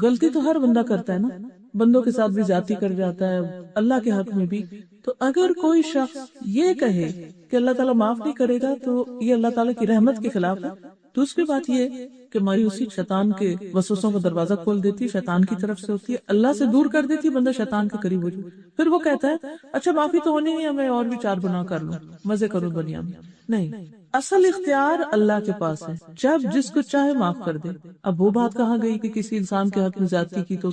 غلطی تو ہر بندہ کرتا ہے نا، بندوں کے ساتھ بھی زیادتی کر جاتا ہے، اللہ کے حق میں بھی۔ تو اگر کوئی شخص یہ کہے کہ اللہ تعالیٰ معاف نہیں کرے گا تو یہ اللہ تعالیٰ کی رحمت کے خلاف ہے۔ دوسری بات یہ کہ مایوسی شیطان کے وسوسوں کا دروازہ کھول دیتی، شیطان کی طرف سے ہوتی ہے، اللہ سے دور کر دیتی، بندہ شیطان کے قریب ہو جائے۔ پھر وہ کہتا ہے اچھا معافی تو ہونی نہیں ہے، میں اور بھی 4 گناہ کر لوں، مزے کروں دنیا میں۔ نہیں، اصل اختیار اللہ کے پاس ہے، جب جس کو چاہے معاف کر دے۔ اب وہ بات کہاں گئی کہ کسی انسان کے حق میں زیادتی کی تو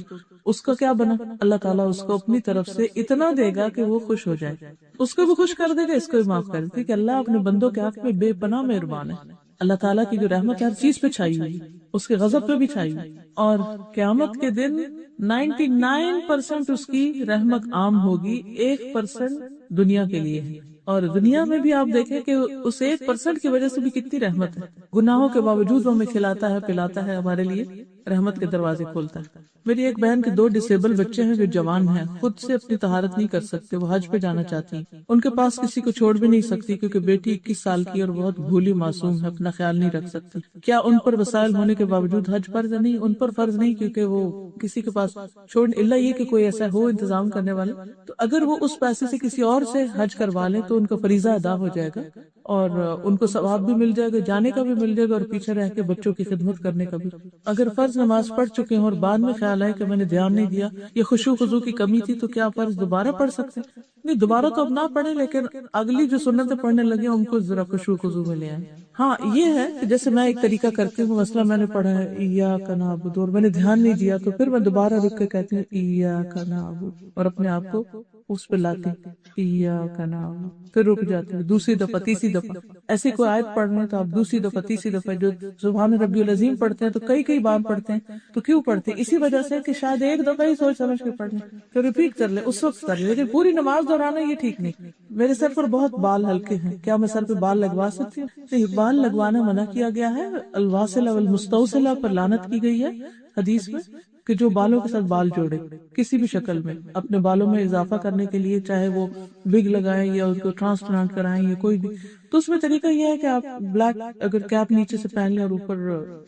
اس کا کیا بنا؟ اللہ تعالیٰ اس کو اپنی طرف سے اتنا دے گا کہ وہ خوش ہو جائے، اس کو بھی خوش کر دے گا، اس کو بھی معاف کر دے گا، کہ اللہ اپنے بندوں کے حق میں بے پناہ مہربان ہے۔ اللہ تعالیٰ کی جو رحمت ہر چیز پہ چھائی ہوئی، اس کے غضب پہ بھی چھائی ہوئی، اور قیامت کے دن 99% اس کی رحمت عام ہوگی، 1% دنیا کے لیے ہے۔ اور دنیا میں بھی آپ دیکھیں کہ اس 1% کی وجہ سے بھی کتنی رحمت ہے، گناہوں کے باوجود وہ ہمیں کھلاتا ہے، پلاتا ہے، ہمارے لیے رحمت کے دروازے کھولتا ہے۔ میری ایک بہن کے 2 ڈسیبل بچے ہیں جو جوان ہیں، خود سے اپنی طہارت نہیں کر سکتے، وہ حج پہ جانا چاہتی ہیں، ان کے پاس کسی کو چھوڑ بھی نہیں سکتی کیونکہ بیٹی 21 سال کی اور بہت بھولی معصوم ہے، اپنا خیال نہیں رکھ سکتی۔ کیا ان پر وسائل ہونے کے باوجود حج فرض نہیں؟ ان پر فرض نہیں، کیونکہ وہ کسی کے پاس چھوڑ، الا یہ کہ کوئی ایسا ہو انتظام کرنے والا، تو اگر وہ اس پیسے سے کسی اور سے حج کروا لیں تو ان کا فریضہ ادا ہو جائے گا، اور ان کو ثواب بھی مل جائے گا، جانے کا بھی مل جائے گا اور پیچھے رہ کے بچوں کی خدمت کرنے کا بھی۔ اگر فرض نماز پڑھ چکے ہیں اور بعد میں خیال آئے کہ میں نے دھیان نہیں دیا، یہ خشوع خضوع کی کمی تھی، تو کیا فرض دوبارہ پڑھ سکتے ہیں؟ نہیں، دوبارہ تو اب نہ پڑھیں، لیکن اگلی جو سنتیں پڑھنے لگے ان کو ذرا خشوع خضوع میں لے آئیں۔ ہاں یہ ہے کہ جیسے میں ایک طریقہ کرتی ہوں، مثلا میں نے پڑھا ہے ایاک نعبد اور میں نے دھیان نہیں دیا، تو پھر میں دوبارہ رک کے کہتی ہوں ایاک نعبد، اور اپنے آپ کو اس پہ لاتی ایاک نعبد، پھر رک جاتی ہوں، دوسری دفعہ، تیسری دفعہ۔ ایسی کوئی آیت پڑھ رہے ہیں تو آپ دوسری دفعہ، تیسری دفعہ، جو سبحان ربی العظیم پڑھتے ہیں تو کئی بار پڑھتے ہیں، تو کیوں پڑھتے ہیں؟ اسی وجہ سے کہ شاید ایک دفعہ ہی سوچ سمجھ کے پڑھ لیں، تو ریپیٹ کر لیں، اس وقت کر لیں، لیکن پوری نماز دہرانا یہ ٹھیک نہیں۔ میرے سر پر بہت بال ہلکے ہیں، کیا میں سر پہ بال لگوا سکتی ہوں؟ نہیں، بال لگوانا منع کیا گیا ہے، الواصلہ والمستوصلہ پر لعنت کی گئی ہے حدیث میں، کہ جو بالوں کے ساتھ بال جوڑے کسی بھی شکل میں اپنے بالوں میں اضافہ کرنے کے لیے، چاہے وہ وگ لگائیں یا ان کو ٹرانسپلانٹ کرائیں یا کوئی بھی، تو اس میں طریقہ یہ ہے کہ آپ بلیک اگر کیپ نیچے سے پہن لیں اور اوپر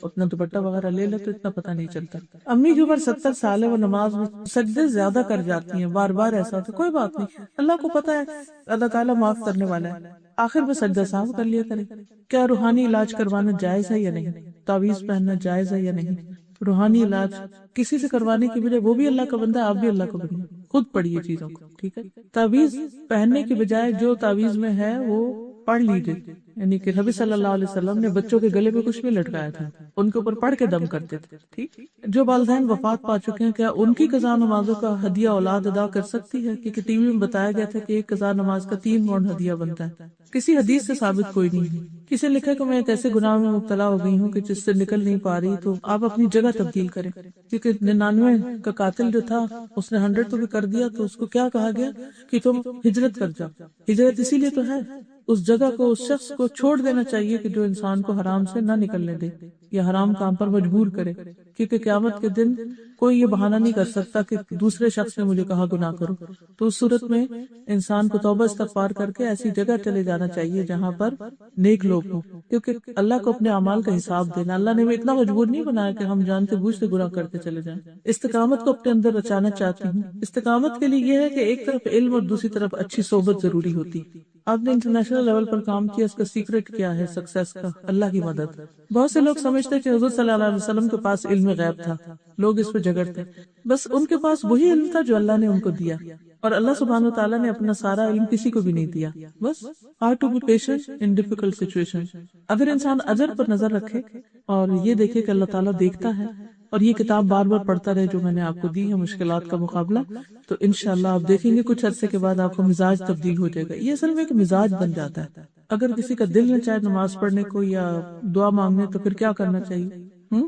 اپنا دوپٹہ وغیرہ لے لیں تو اتنا پتہ نہیں چلتا۔ امی کی عمر 70 سال ہے، وہ نماز میں سجدے زیادہ کر جاتی ہیں، بار بار ایسا ہوتا ہے، کوئی بات نہیں، اللہ کو پتہ ہے، اللہ تعالیٰ معاف کرنے والا ہے، آخر میں سجدہ سہو کر لیا کریں۔ کیا روحانی علاج کروانا جائز ہے یا نہیں؟ تعویذ پہننا جائز ہے یا نہیں؟ روحانی علاج کسی سے کروانے کی بجائے، وہ بھی اللہ کا بندہ ہے، آپ بھی اللہ کا بندہ، خود پڑھیے چیزوں کو، ٹھیک ہے؟ تعویذ پہننے کی بجائے جو تعویذ میں ہے وہ پڑھ لیجیے، یعنی کہ نبی صلی اللہ علیہ وسلم نے بچوں کے گلے میں کچھ بھی لٹکایا تھا، ان کے اوپر پڑھ کے دم کرتے تھے. ٹھیک، جو والدین وفات پا چکے ہیں کیا ان کی قضا نمازوں کا ہدیہ اولاد ادا کر سکتی ہے؟ کیونکہ ٹی وی میں بتایا گیا تھا کہ ایک قضا نماز کا 3 گون ہدیہ بنتا ہے. کسی حدیث سے ثابت کوئی نہیں ہے. کسی نے لکھا کہ میں ایک ایسے گناہ میں مبتلا ہو گئی ہوں کہ جس سے نکل نہیں پا رہی، تو آپ اپنی جگہ تبدیل کریں. کیونکہ 99 کا قاتل جو تھا اس نے 100 تو بھی کر دیا، تو اس کو کیا کہا گیا کہ تم ہجرت کر جاؤ. ہجرت اسی لیے تو ہے، اس جگہ کو، اس شخص کو چھوڑ دینا چاہیے کہ جو انسان کو حرام سے نہ نکلنے دے یا حرام کام پر مجبور کرے. کیونکہ قیامت کے دن کوئی یہ بہانہ نہیں کر سکتا کہ دوسرے شخص نے مجھے کہا گناہ کرو. تو اس صورت میں انسان کو توبہ استغفار کر کے ایسی جگہ چلے جانا چاہیے جہاں پر نیک لوگ ہوں، کیونکہ اللہ کو اپنے اعمال کا حساب دینا. اللہ نے ہمیں اتنا مجبور نہیں بنایا کہ ہم جانتے بوجھتے گناہ کرتے چلے جائیں. استقامت کو اپنے اندر رچانا چاہتی ہوں. استقامت کے لیے یہ ہے کہ ایک طرف علم اور دوسری طرف اچھی صحبت ضروری ہوتی. آپ نے انٹرنیشنل لیول پر کام کیا، اس کا سیکرٹ کیا ہے سکسیس کا؟ اللہ کی مدد. بہت سے لوگ سمجھتے کہ حضور صلی اللہ علیہ وسلم کے پاس علم غیب تھا، لوگ اس پہ جھگڑتے. بس ان کے پاس وہی علم تھا جو اللہ نے ان کو دیا، اور اللہ سبحانہ وتعالیٰ نے اپنا سارا علم کسی کو بھی نہیں دیا. بس how to be patient in difficult situations. اگر انسان اجر پر نظر رکھے اور یہ دیکھے کہ اللہ تعالیٰ دیکھتا ہے، اور یہ کتاب بار بار پڑھتا رہے جو میں نے آپ کو دی ہے، مشکلات کا مقابلہ، تو انشاءاللہ آپ دیکھیں گے کچھ عرصے کے بعد آپ کا مزاج تبدیل ہو جائے گا. یہ اصل میں ایک مزاج بن جاتا ہے. اگر کسی کا دل نہ چاہے نماز پڑھنے کو یا دعا مانگنے، تو پھر کیا کرنا چاہیے؟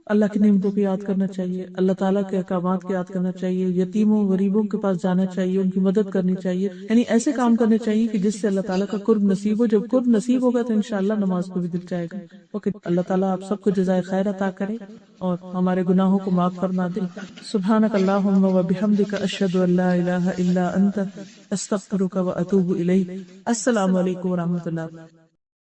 اللہ کی نعمتوں کو یاد کرنا چاہیے، اللہ تعالیٰ کے احکامات کو یاد کرنا چاہیے، یتیموں غریبوں کے پاس جانا چاہیے، ان کی مدد کرنی چاہیے. یعنی ایسے کام کرنے چاہیے کہ جس سے اللہ تعالیٰ کا قرب نصیب ہو. جب قرب نصیب ہوگا تو انشاءاللہ نماز کو بھی دل جائے گا. اوکے، اللہ تعالیٰ آپ سب کو جزائے خیر عطا کرے اور ہمارے گناہوں کو معاف فرما دے. سبحانک اللہم و بحمدک، اشہد ان لا الہ الا انت، استغفرک و اتوب الیک. السلام علیکم و رحمۃ اللہ.